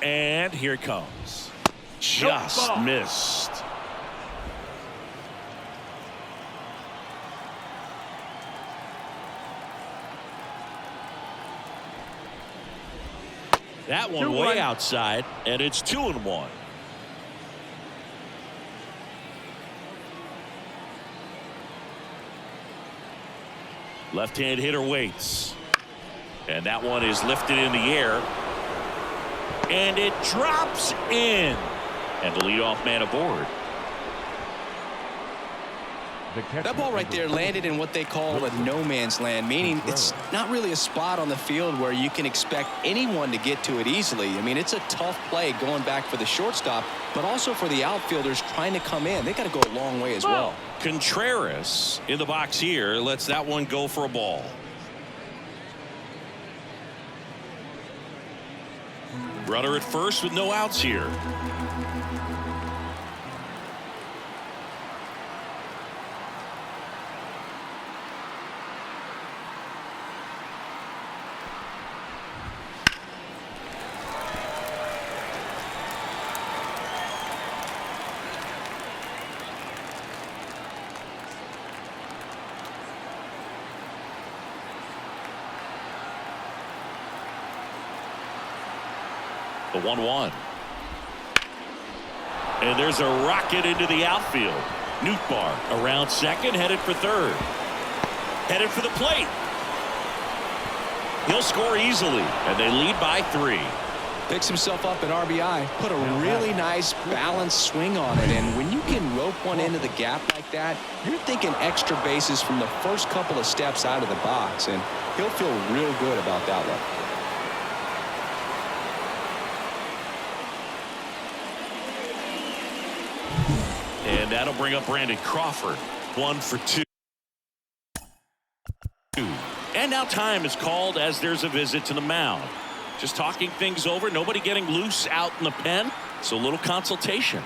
And here it comes. Just missed. That one way outside, and it's 2-1. Left-hand hitter waits. And that one is lifted in the air. And it drops in. And the leadoff man aboard. That ball right there landed in what they call a no man's land, meaning it's not really a spot on the field where you can expect anyone to get to it easily. I mean, it's a tough play going back for the shortstop, but also for the outfielders trying to come in. They got to go a long way as well. Contreras in the box here lets that one go for a ball. Runner at first with no outs here. The 1-1. And there's a rocket into the outfield. Nootbaar around second, headed for third. Headed for the plate. He'll score easily, and they lead by 3. Picks himself up an RBI, put a really nice balanced swing on it, and when you can rope one into the gap like that, you're thinking extra bases from the first couple of steps out of the box, and he'll feel real good about that one. And that'll bring up Brandon Crawford. 1 for 2. And now time is called as there's a visit to the mound. Just talking things over. Nobody getting loose out in the pen. So a little consultation.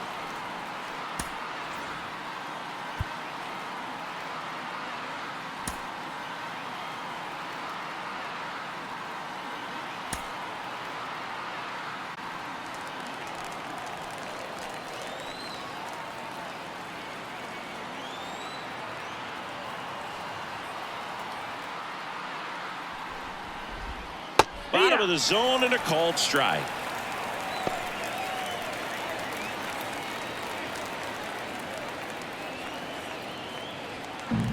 Bottom of the zone and a called strike.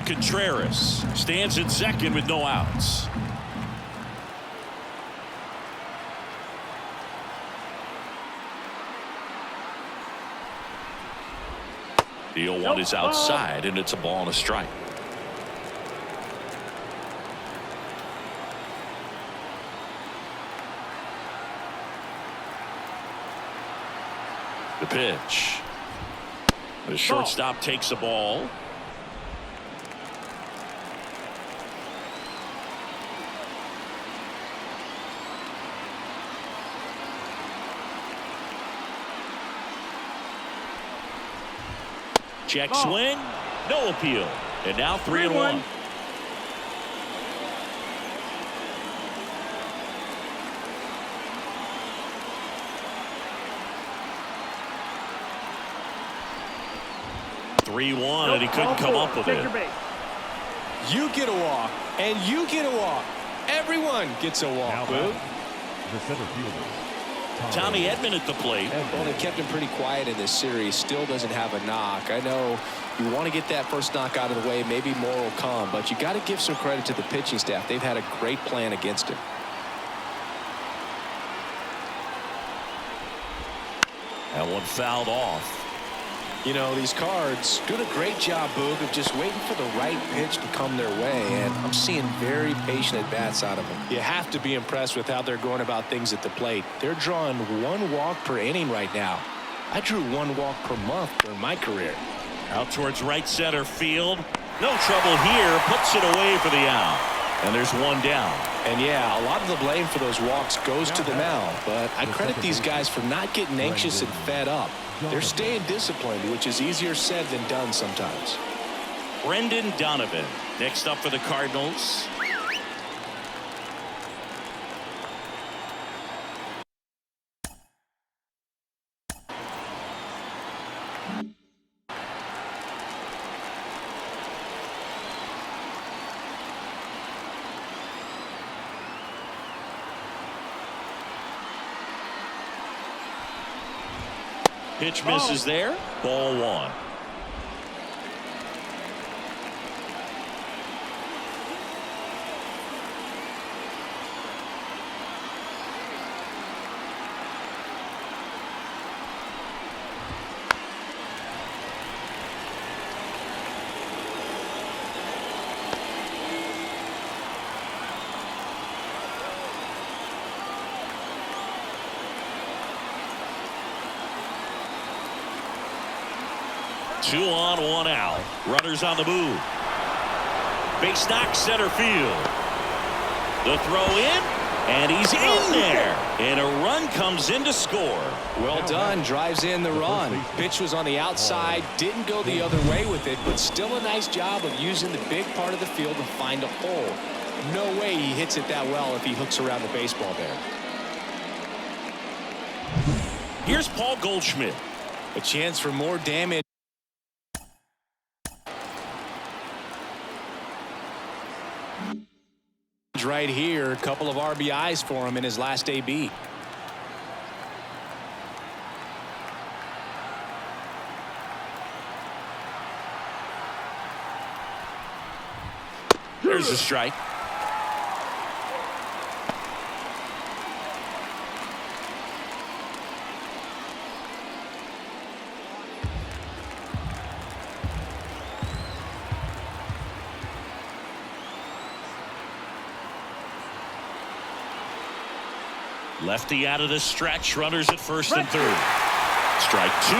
Contreras stands at second with no outs. The 0-1 is outside, and it's a ball and a strike. The pitch. The shortstop takes the ball. Check swing. No appeal. And now 3-1. And he couldn't come up with it. You get a walk, and you get a walk. Everyone gets a walk, Boo. The center fielder, Tommy Edman at the plate. Well, they kept him pretty quiet in this series. Still doesn't have a knock. I know you want to get that first knock out of the way. Maybe more will come, but you got to give some credit to the pitching staff. They've had a great plan against him. That one fouled off. You know, these Cards doing a great job, Boog, of just waiting for the right pitch to come their way, and I'm seeing very patient at-bats out of them. You have to be impressed with how they're going about things at the plate. They're drawing 1 walk per inning right now. I drew 1 walk per month during my career. Out towards right center field. No trouble here. Puts it away for the out. And there's 1 down. And yeah, a lot of the blame for those walks goes to the mound, but I credit these guys for not getting anxious and fed up. They're staying disciplined, which is easier said than done sometimes. Brendan Donovan next up for the Cardinals. Pitch misses there. Ball 1. Two on, 1 out. Runners on the move. Base knock center field. The throw in, and he's in there. And a run comes in to score. Well done. Drives in the run. Pitch was on the outside. Didn't go the other way with it, but still a nice job of using the big part of the field to find a hole. No way he hits it that well if he hooks around the baseball there. Here's Paul Goldschmidt. A chance for more damage. Right here, a couple of RBIs for him in his last AB. There's a strike. Lefty out of the stretch. Runners at first and third. Strike 2.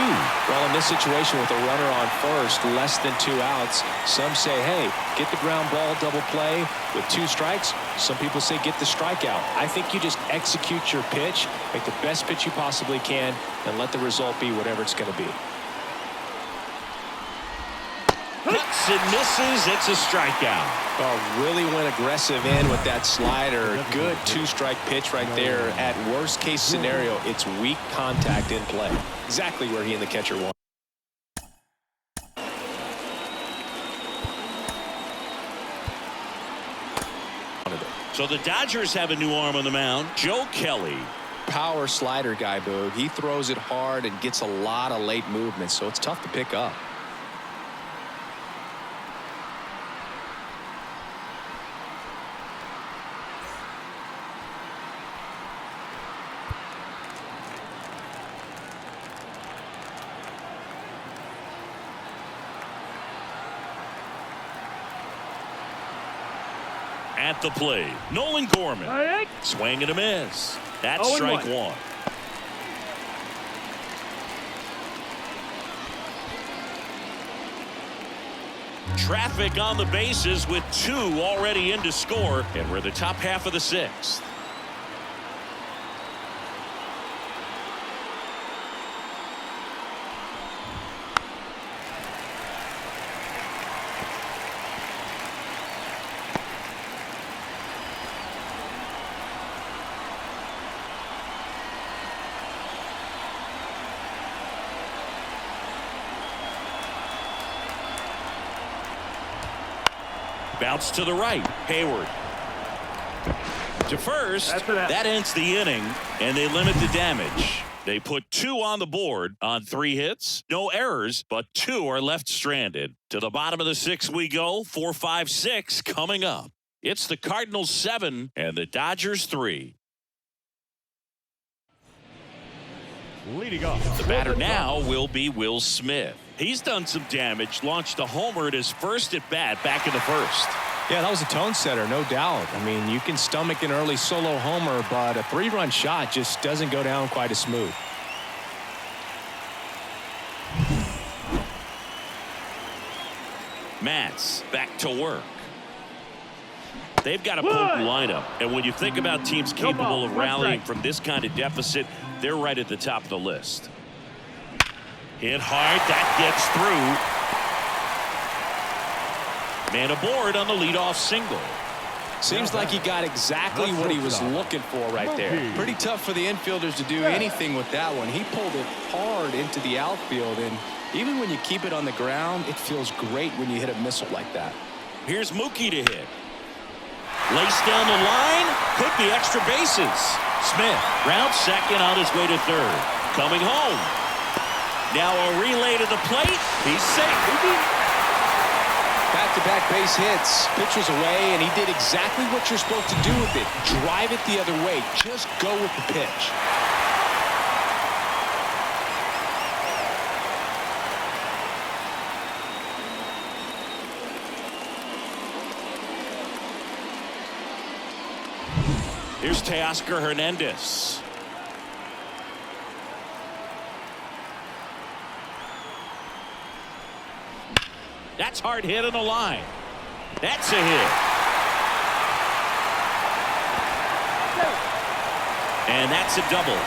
Well, in this situation with a runner on first, less than 2 outs, some say, hey, get the ground ball, double play with 2 strikes. Some people say get the strikeout. I think you just execute your pitch, make the best pitch you possibly can, and let the result be whatever it's going to be. Hits and misses. It's a strikeout. Oh, really went aggressive in with that slider. Good 2-strike pitch right there. At worst case scenario, it's weak contact in play. Exactly where he and the catcher want. So the Dodgers have a new arm on the mound. Joe Kelly. Power slider guy, Boog. He throws it hard and gets a lot of late movement, so it's tough to pick up. At the plate, Nolan Gorman. Swing and a miss. That's strike 1. Traffic on the bases with 2 already in to score, and we're the top half of the 6th. Bounce to the right. Hayward to first. That ends the inning, and they limit the damage. They put 2 on the board on 3 hits. No errors, but 2 are left stranded. To the bottom of the 6th we go. 4, 5, 6 coming up. It's the Cardinals 7 and the Dodgers 3. Leading off. The batter now will be Will Smith. He's done some damage, launched a homer at his first at bat back in the first. Yeah, that was a tone setter, no doubt. I mean, you can stomach an early solo homer, but a 3-run shot just doesn't go down quite as smooth. Matz back to work. They've got a potent lineup, and when you think about teams capable of rallying from this kind of deficit, they're right at the top of the list. Hit hard, that gets through. Man aboard on the leadoff single. Seems like he got exactly what he was looking for right there. Pretty tough for the infielders to do anything with that one. He pulled it hard into the outfield, and even when you keep it on the ground, it feels great when you hit a missile like that. Here's Mookie to hit. Laced down the line, could be extra bases. Smith rounds second on his way to third. Coming home. Now a relay to the plate. He's safe. Back-to-back base hits. Pitcher's away, and he did exactly what you're supposed to do with it. Drive it the other way. Just go with the pitch. Here's Teoscar Hernandez. That's hard hit on the line. That's a hit. And that's a double.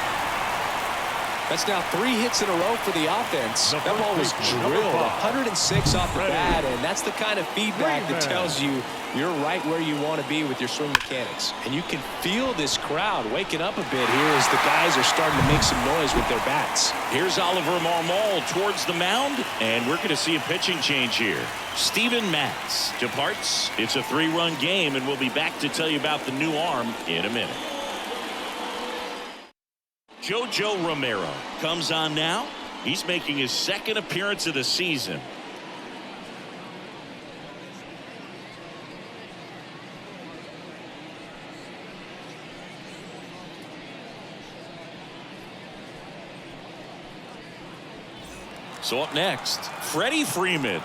That's now 3 hits in a row for the offense. That ball was drilled 106 off the bat, and that's the kind of feedback that tells you you're right where you want to be with your swing mechanics. And you can feel this crowd waking up a bit here as the guys are starting to make some noise with their bats. Here's Oliver Marmol towards the mound, and we're going to see a pitching change here. Steven Matz departs. It's a 3-run game, and we'll be back to tell you about the new arm in a minute. Jojo Romero comes on now. He's making his second appearance of the season. So up next, Freddie Freeman.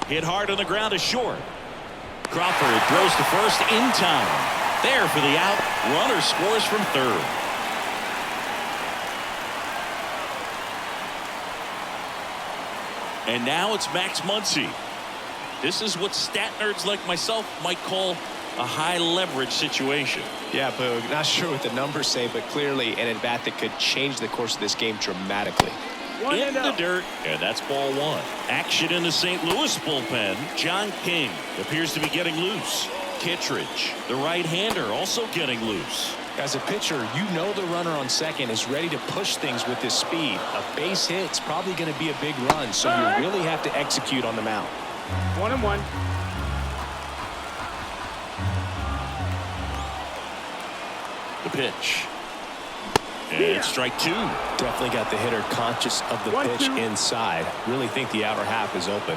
Hit hard on the ground to short. Crawford throws to first in time. There for the out. Runner scores from third. And now it's Max Muncy. This is what stat nerds like myself might call a high leverage situation. Yeah, Boog, not sure what the numbers say, but clearly an at-bat that could change the course of this game dramatically. In the dirt, and that's ball 1. Action in the St. Louis bullpen. John King appears to be getting loose. Kittredge, the right-hander, also getting loose. As a pitcher, you know the runner on second is ready to push things with his speed. A base hit's probably going to be a big run, so you really have to execute on the mound. 1-1. The pitch. And strike 2. Definitely got the hitter conscious of the pitch inside. Really think the outer half is open.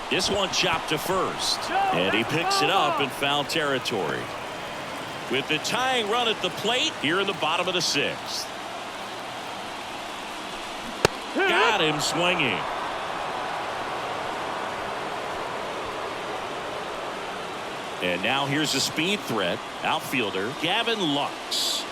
This one chopped to first. And he picks it up in foul territory. With the tying run at the plate here in the bottom of the 6th. Got him swinging. And now here's a speed threat. Outfielder Gavin Lux.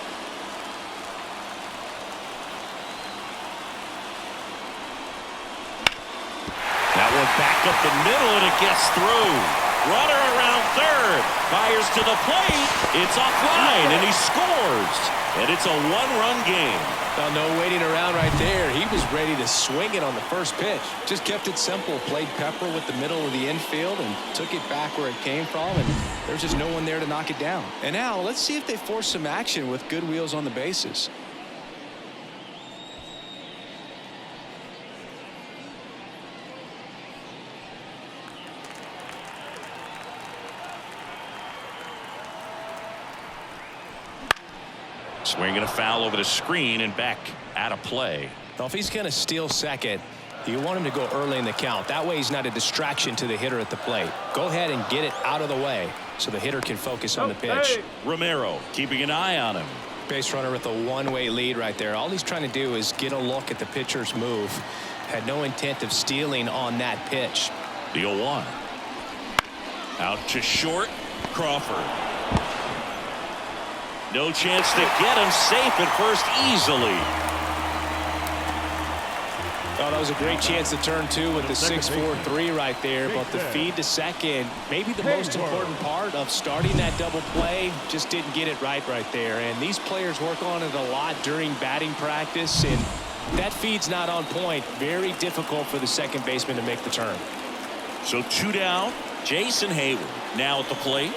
That one back up the middle, and it gets through. Runner around third. Fires to the plate. It's offline, and he scores. And it's a 1-run game. Well, no waiting around right there. He was ready to swing it on the first pitch. Just kept it simple. Played pepper with the middle of the infield and took it back where it came from. And there's just no one there to knock it down. And now let's see if they force some action with good wheels on the bases. Swinging a foul over the screen and back out of play. Well, if he's going to steal second, You want him to go early in the count. That way he's not a distraction to the hitter at the plate. Go ahead and get it out of the way so the hitter can focus on the pitch. Romero keeping an eye on him. Base runner with a one-way lead right there. All he's trying to do is get a look at the pitcher's move. Had no intent of stealing on that pitch. The 0-1. Out to short. Crawford. No chance to get him. Safe at first easily. Oh, that was a great chance to turn two with the 6-4-3 right there. But the feed to second, maybe the most important part of starting that double play, just didn't get it right there. And these players work on it a lot during batting practice, and that feed's not on point. Very difficult for the second baseman to make the turn. So 2 down. Jason Hayward now at the plate.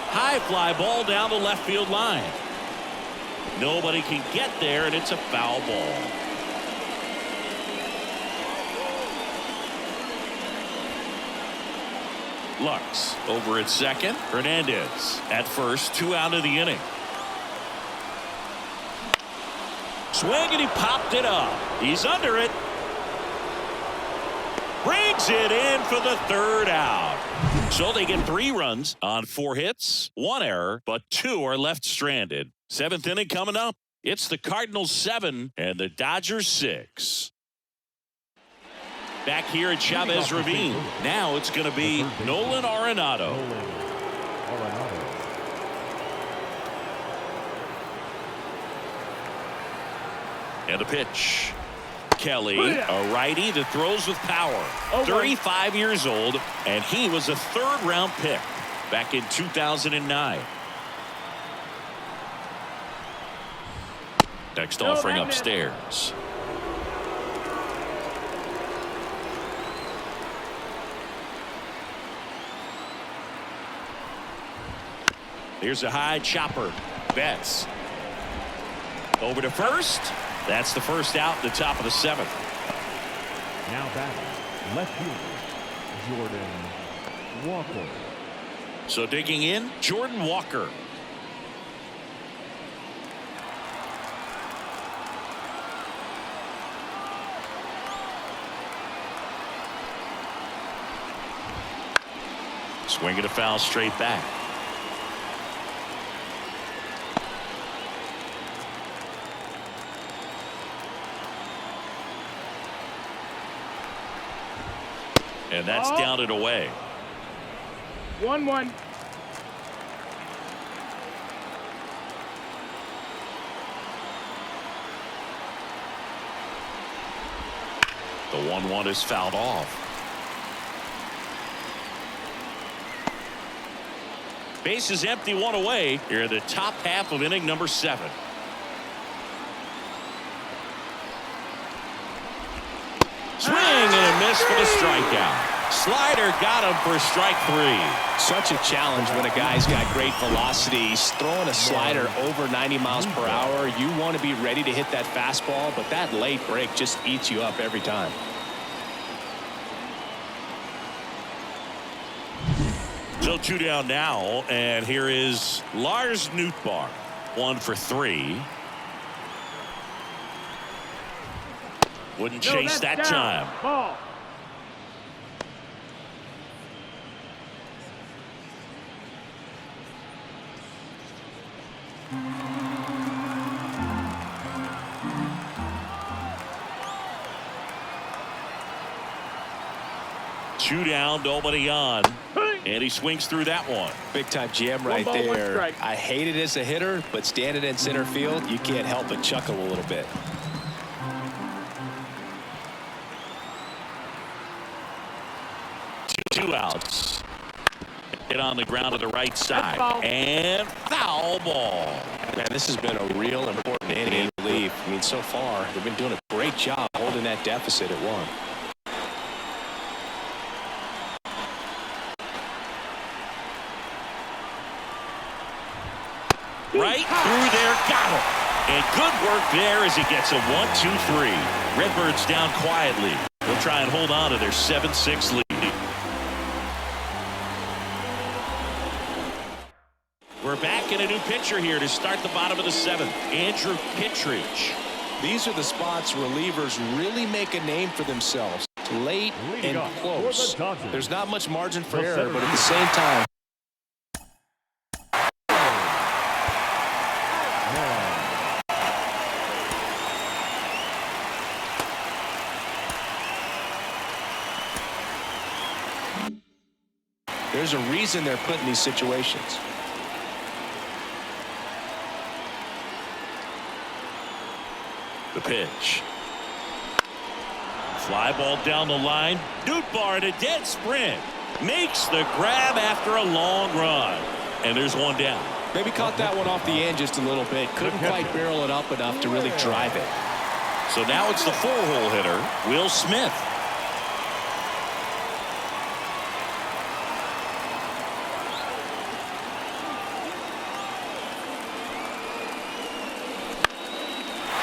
High fly ball down the left field line. Nobody can get there, and it's a foul ball. Lux over at second. Hernandez at first. 2 out of the inning. Swing, and he popped it up. He's under it. Brings it in for the 3rd out. So they get 3 runs on 4 hits, 1 error, but 2 are left stranded. 7th inning coming up. It's the Cardinals 7 and the Dodgers 6. Back here at Chavez Ravine. Now it's going to be Nolan Arenado. And a pitch. Kelly, a righty that throws with power. 35 years old, and he was a 3rd-round pick back in 2009. Next offering upstairs. Here's a high chopper. Betts. Over to first. That's the 1st out, the top of the 7th. Now batting, left fielder, Jordan Walker. So digging in, Jordan Walker. Swing and a foul straight back. And that's down and away. 1-1. The 1-1 is fouled off. Base is empty, 1 away. Here in the top half of inning number 7. Swing and a miss for the strikeout. Slider got him for strike 3. Such a challenge when a guy's got great velocity. He's throwing a slider over 90 miles per hour. You want to be ready to hit that fastball, but that late break just eats you up every time. So 2 down now, and here is Lars Nootbaar. 1 for 3. Wouldn't chase that time. Ball. Two down, nobody on. And he swings through that one. Big time jam right there. I hate it as a hitter, but standing in center field, you can't help but chuckle a little bit. Two outs. Hit on the ground to the right side. And foul ball. Man, this has been a real important inning in relief. I mean, so far, they've been doing a great job holding that deficit at 1. Right through there, got him. And good work there as he gets a 1-2-3. Redbirds down quietly. They'll try and hold on to their 7-6 lead. We're back in a new pitcher here to start the bottom of the 7th. Andrew Kittredge. These are the spots relievers really make a name for themselves. Late and close. There's not much margin for error, but at the same time, there's a reason they're put in these situations. The pitch. Fly ball down the line. Nootbaar at a dead sprint. Makes the grab after a long run. And there's one down. Maybe caught that one off the end just a little bit. Couldn't quite barrel it up enough to really drive it. So now it's the 4-hole hitter, Will Smith.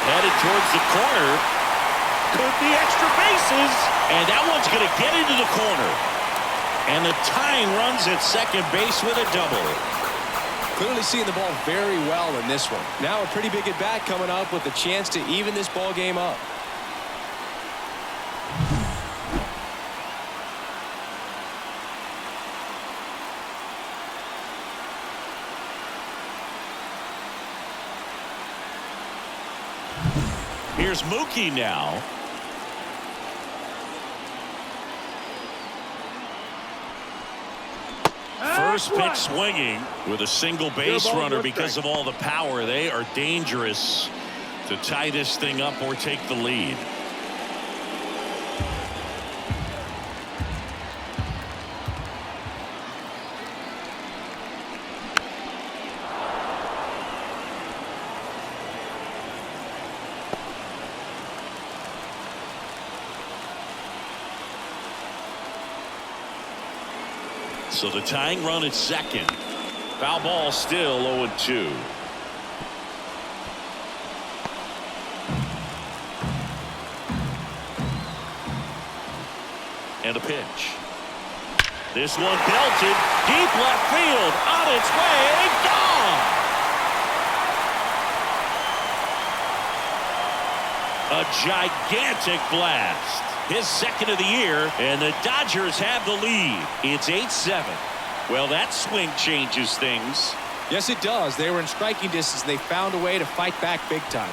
Headed towards the corner. Could be extra bases. And that one's going to get into the corner. And the tying runs at second base with a double. Clearly seeing the ball very well in this one. Now a pretty big at bat coming up with a chance to even this ball game up. Here's Mookie now. First pitch swinging with a single base runner because of all the power. They are dangerous to tie this thing up or take the lead. So the tying run at second. Foul ball, still 0-2. And a pitch. This one belted deep left field, on its way, gone. A gigantic blast. His second of the year, and the Dodgers have the lead. It's 8-7. Well, that swing changes things. Yes, it does. They were in striking distance. They found a way to fight back big time.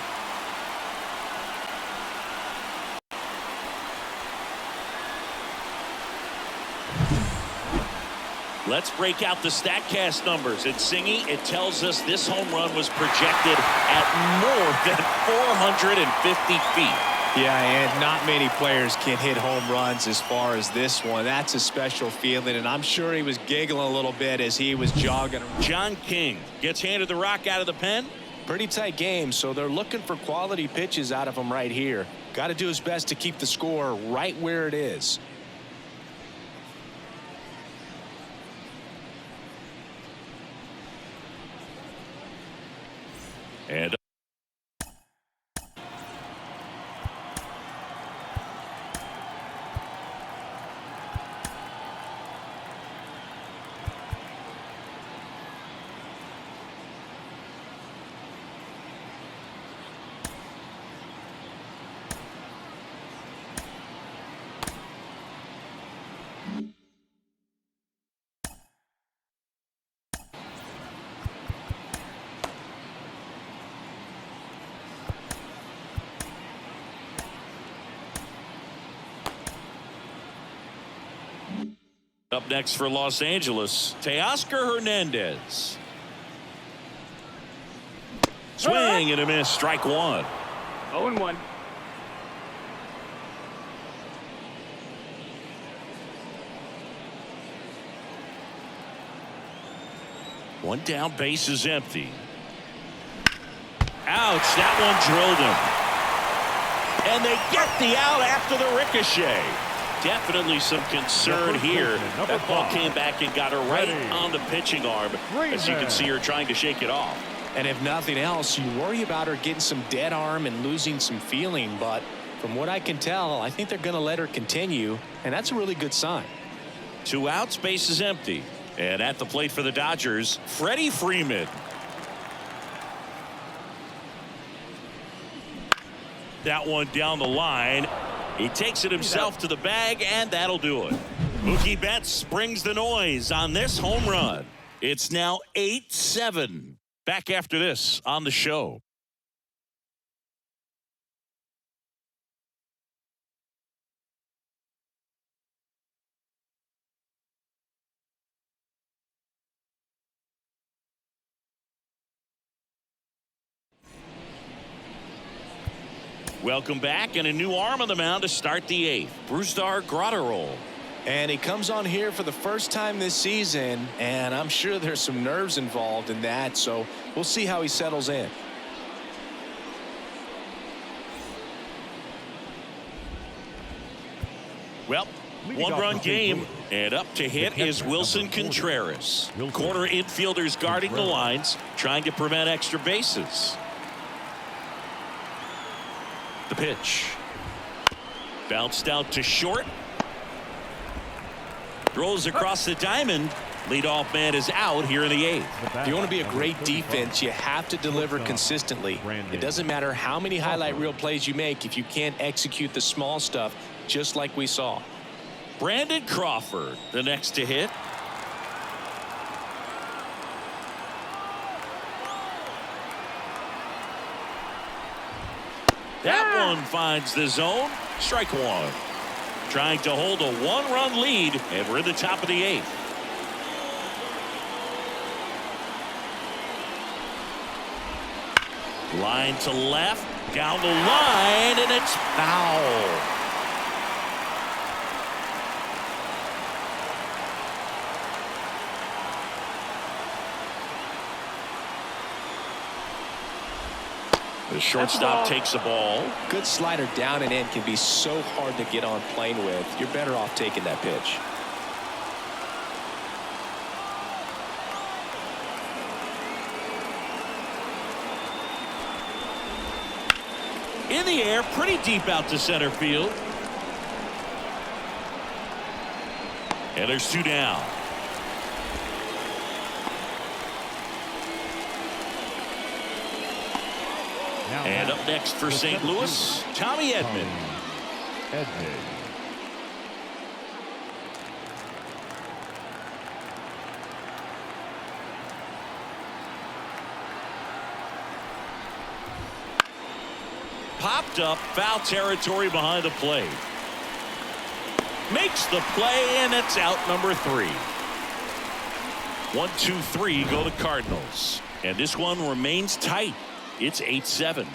Let's break out the StatCast numbers. It's Singy. It tells us this home run was projected at more than 450 feet. Yeah, and not many players can hit home runs as far as this one. That's a special feeling, and I'm sure he was giggling a little bit as he was jogging. John King gets handed the rock out of the pen. Pretty tight game, so they're looking for quality pitches out of him right here. Got to do his best to keep the score right where it is. And up next for Los Angeles, Teoscar Hernandez. Swing and a miss, strike one. 0-1. One down, base is empty. Ouch, that one drilled him. And they get the out after the ricochet. Definitely some concern here. That ball came back and got her right on the pitching arm. As you can see her trying to shake it off. And if nothing else, you worry about her getting some dead arm and losing some feeling. But from what I can tell, I think they're going to let her continue. And that's a really good sign. 2 outs, base is empty. And at the plate for the Dodgers, Freddie Freeman. That one down the line. He takes it himself to the bag, and that'll do it. Mookie Betts brings the noise on this home run. It's now 8-7. Back after this on the show. Welcome back, and a new arm on the mound to start the 8th. Brusdar Graterol. And he comes on here for the first time this season, and I'm sure there's some nerves involved in that, so we'll see how he settles in. Well, one-run game, and up to hit is Wilson Contreras. Corner infielders guarding the lines, trying to prevent extra bases. The pitch. Bounced out to short. Throws across the diamond. Leadoff man is out here in the 8th. If you want to be a great defense, you have to deliver consistently. It doesn't matter how many highlight reel plays you make if you can't execute the small stuff, just like we saw. Brandon Crawford, the next to hit. That one finds the zone. Strike one. Trying to hold a one-run lead, and we're in the top of the 8th. Line to left, down the line, and it's foul. The shortstop takes the ball. Good slider down and in can be so hard to get on plane with. You're better off taking that pitch. In the air, pretty deep out to center field. And there's 2 down. And up next for St. Louis, Tommy Edman. Popped up, foul territory behind the plate. Makes the play, and it's out number 3. 1, 2, 3 go the Cardinals. And this one remains tight. It's 8-7.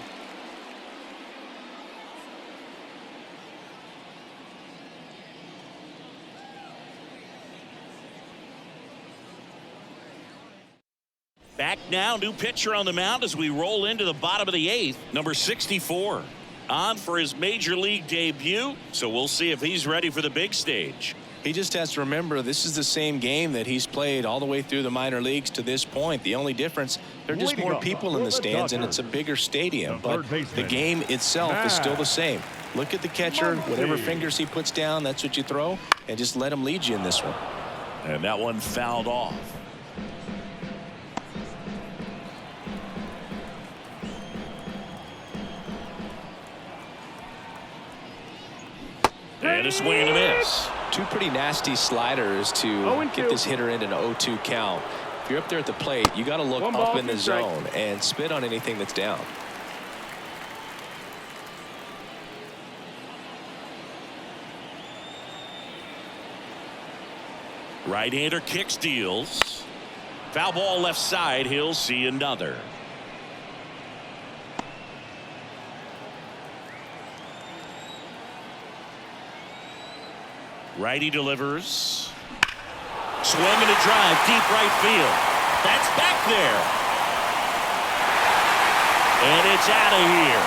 Back now, new pitcher on the mound as we roll into the bottom of the 8th, number 64. On for his major league debut, so we'll see if he's ready for the big stage. He just has to remember this is the same game that he's played all the way through the minor leagues to this point. The only difference, there are just more people in the stands and it's a bigger stadium, but the game itself is still the same. Look at the catcher, whatever fingers he puts down, that's what you throw, and just let him lead you in this one. And that one fouled off. And a swing and a miss. 2 pretty nasty sliders to get this hitter into an 0-2 count. If you're up there at the plate, you got to look up in the zone and spit on anything that's down. Right-hander kicks, deals. Foul ball left side. He'll see another. Righty delivers. Swing and a drive, deep right field. That's back there. And it's out of here.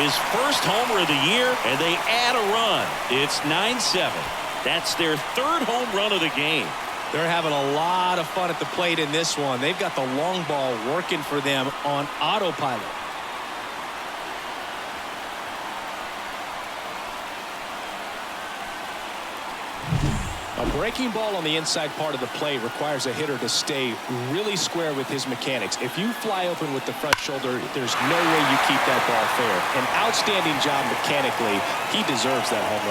His first homer of the year, and they add a run. It's 9-7. That's their 3rd home run of the game. They're having a lot of fun at the plate in this one. They've got the long ball working for them on autopilot. Breaking ball on the inside part of the plate requires a hitter to stay really square with his mechanics. If you fly open with the front shoulder, there's no way you keep that ball fair. An outstanding job mechanically. He deserves that home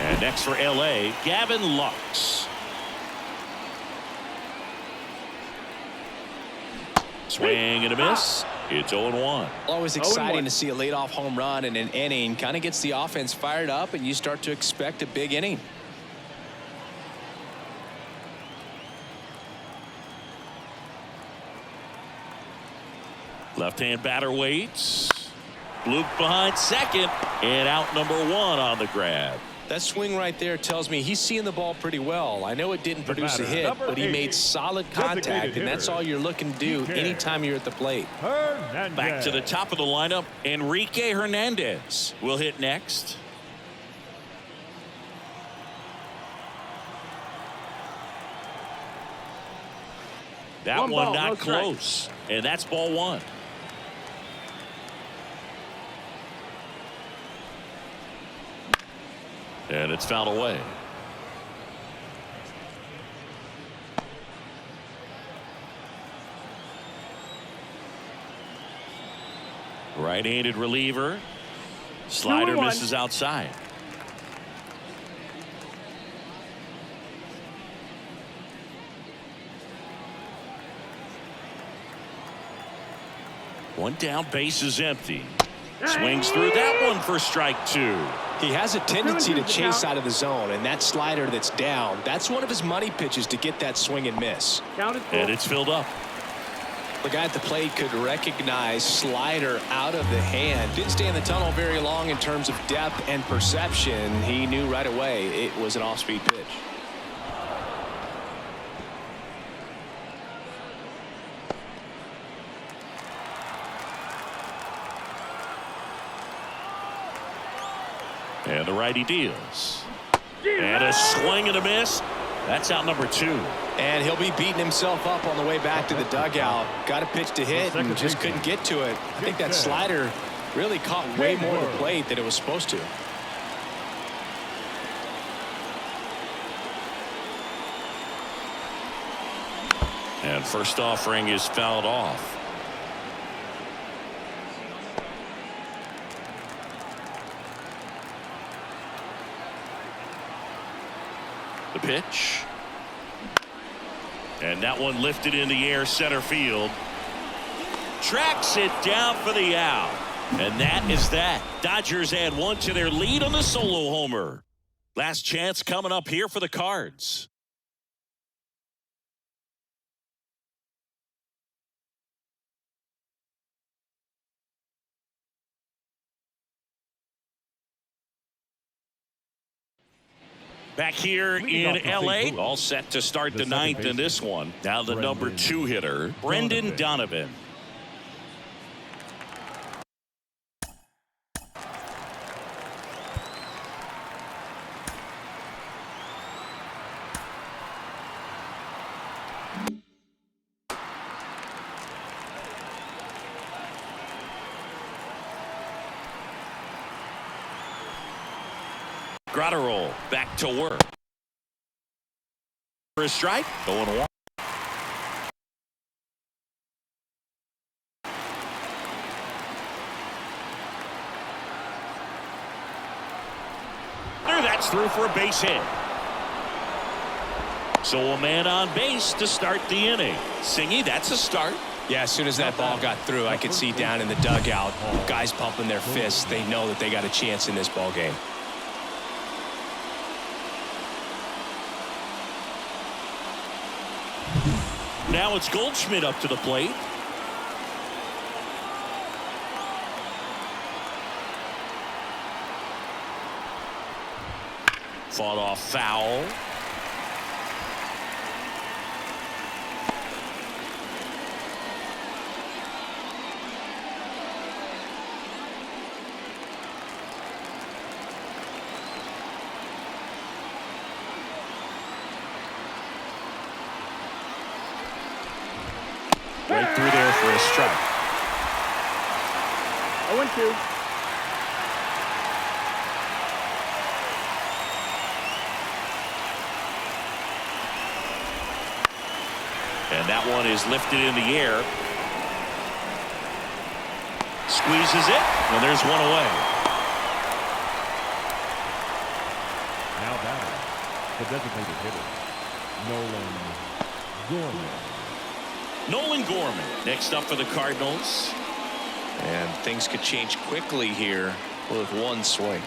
run. And next for L.A., Gavin Lux. Swing and a miss. It's 0-1. Always exciting to see a leadoff home run in an inning. Kind of gets the offense fired up, and you start to expect a big inning. Left-hand batter waits. Luke behind second, and out number 1 on the grab. That swing right there tells me he's seeing the ball pretty well. I know it didn't produce a hit, but he made solid contact, and that's all you're looking to do anytime you're at the plate. Back to the top of the lineup, Enrique Hernandez will hit next. That one not close, and that's ball 1. And it's fouled away. Right-handed reliever. Slider misses outside. One down, base is empty. Swings through that one for strike 2. He has a tendency to chase out of the zone, and that slider that's down, that's one of his money pitches to get that swing and miss. And it's filled up. The guy at the plate could recognize slider out of the hand. Didn't stay in the tunnel very long in terms of depth and perception. He knew right away it was an off-speed pitch. And the righty deals. And a swing and a miss. That's out number 2. And he'll be beating himself up on the way back to the dugout. Got a pitch to hit and just couldn't get to it. I think that slider really caught way more of the plate than it was supposed to. And first offering is fouled off. The pitch. And that one lifted in the air center field. Tracks it down for the out. And that is that. Dodgers add 1 to their lead on the solo homer. Last chance coming up here for the Cards. Back here in L.A., all set to start the 9th in this one. Now the number 2 hitter, Brendan Donovan. Gratterol back to work. For a strike, going 1. That's through for a base hit. So a man on base to start the inning. Singy, that's a start. Yeah, as soon as that ball got through, I could see down in the dugout, guys pumping their fists. They know that they got a chance in this ball game. Now it's Goldschmidt up to the plate. Fought off foul. Right through there for a strike. 0-2. And that one is lifted in the air. Squeezes it, and there's one away. Now batting, the designated hitter, Nolan Gorman next up for the Cardinals. And things could change quickly here with one swing.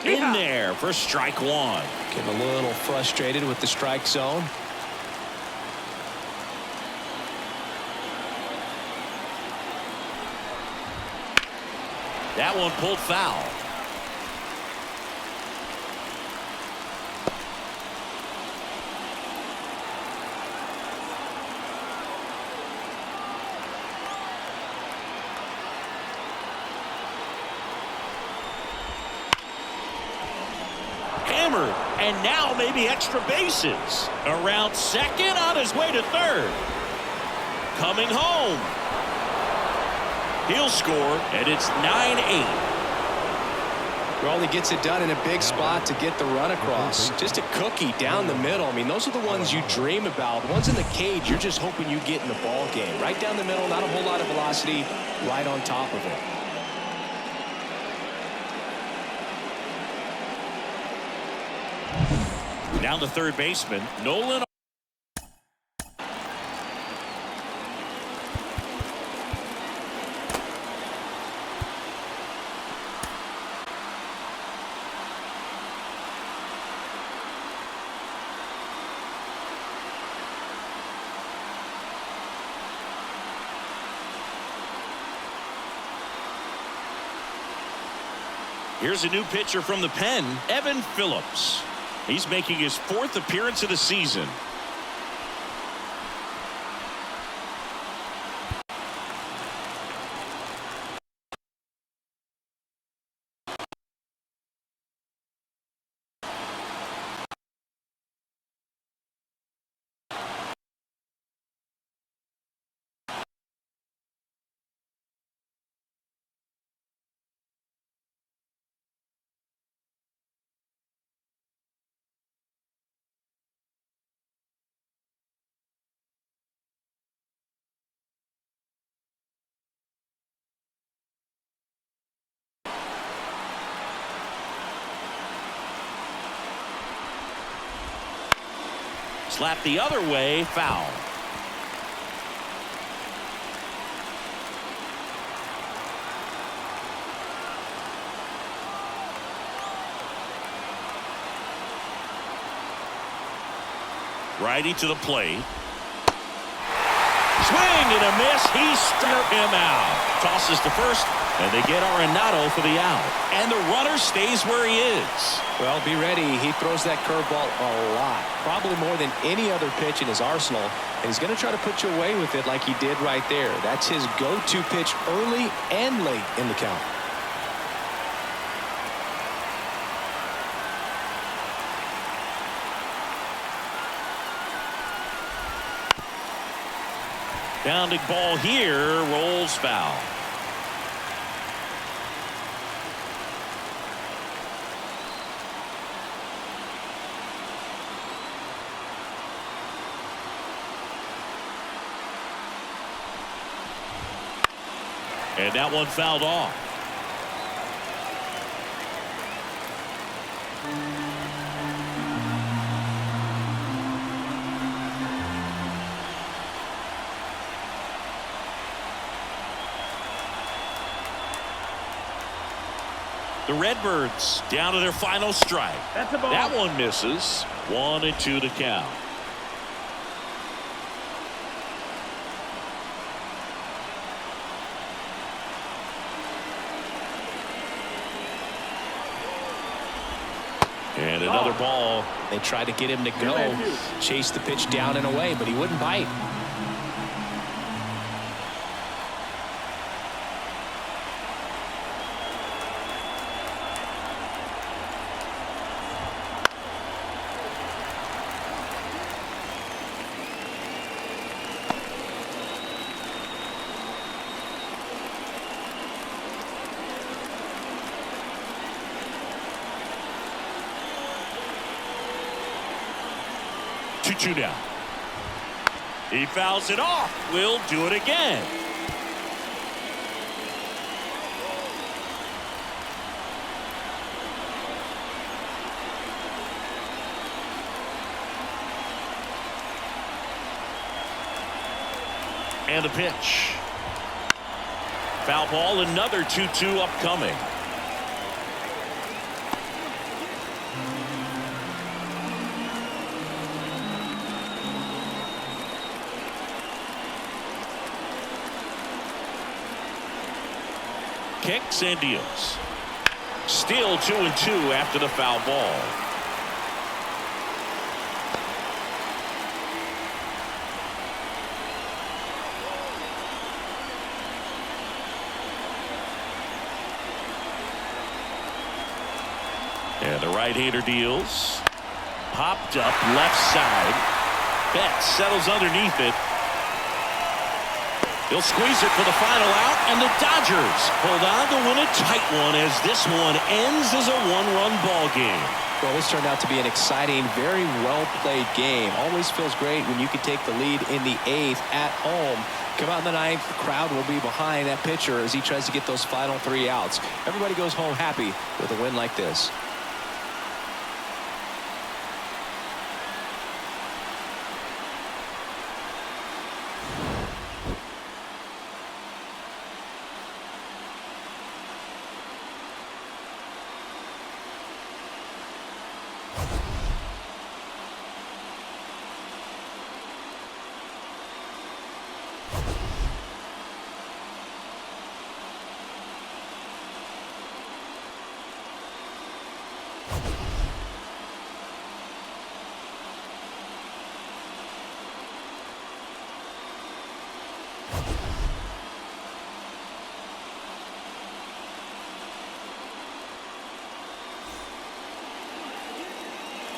In there for strike one. Getting a little frustrated with the strike zone. That one pulled foul. Hammered, and now maybe extra bases. Around second, on his way to third. Coming home. He'll score, and it's 9-8. Well, he gets it done in a big spot to get the run across. Just a cookie down the middle. I mean, those are the ones you dream about. Ones in the cage, you're just hoping you get in the ball game. Right down the middle, not a whole lot of velocity, right on top of it. Down the third baseman, Nolan. Here's a new pitcher from the pen, Evan Phillips. He's making his 4th appearance of the season. Slap the other way, foul. Righty to the plate. Swing and a miss. He struck him out. Tosses to first, and they get Arenado for the out. And the runner stays where he is. Well, be ready. He throws that curveball a lot. Probably more than any other pitch in his arsenal. And he's going to try to put you away with it like he did right there. That's his go-to pitch early and late in the count. Pounding ball here, rolls foul. And that one fouled off. The Redbirds down to their final strike. That's a ball. That one misses. 1-2 to count. And another ball. They tried to get him to go. Chase the pitch down and away, but he wouldn't bite. 2-2 now. He fouls it off. We'll do it again. And a pitch. Foul ball, another 2-2 upcoming. Kicks and deals. Still 2-2 after the foul ball. And the right-hander deals. Popped up left side. Betts settles underneath it. He'll squeeze it for the final out, and the Dodgers hold on to win a tight one as this one ends as a one-run ball game. Well, this turned out to be an exciting, very well-played game. Always feels great when you can take the lead in the 8th at home. Come out in the 9th, the crowd will be behind that pitcher as he tries to get those final 3 outs. Everybody goes home happy with a win like this.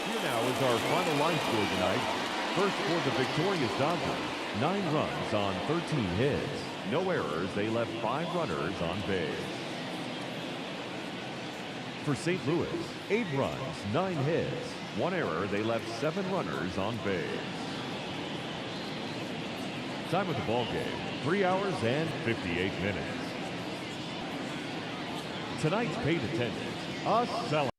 Here now is our final line score tonight. First for the victorious Dodgers, 9 runs on 13 hits. No errors, they left 5 runners on base. For St. Louis, 8 runs, 9 hits. 1 error, they left 7 runners on base. Time of the ball game, 3 hours and 58 minutes. Tonight's paid attendance, a sellout.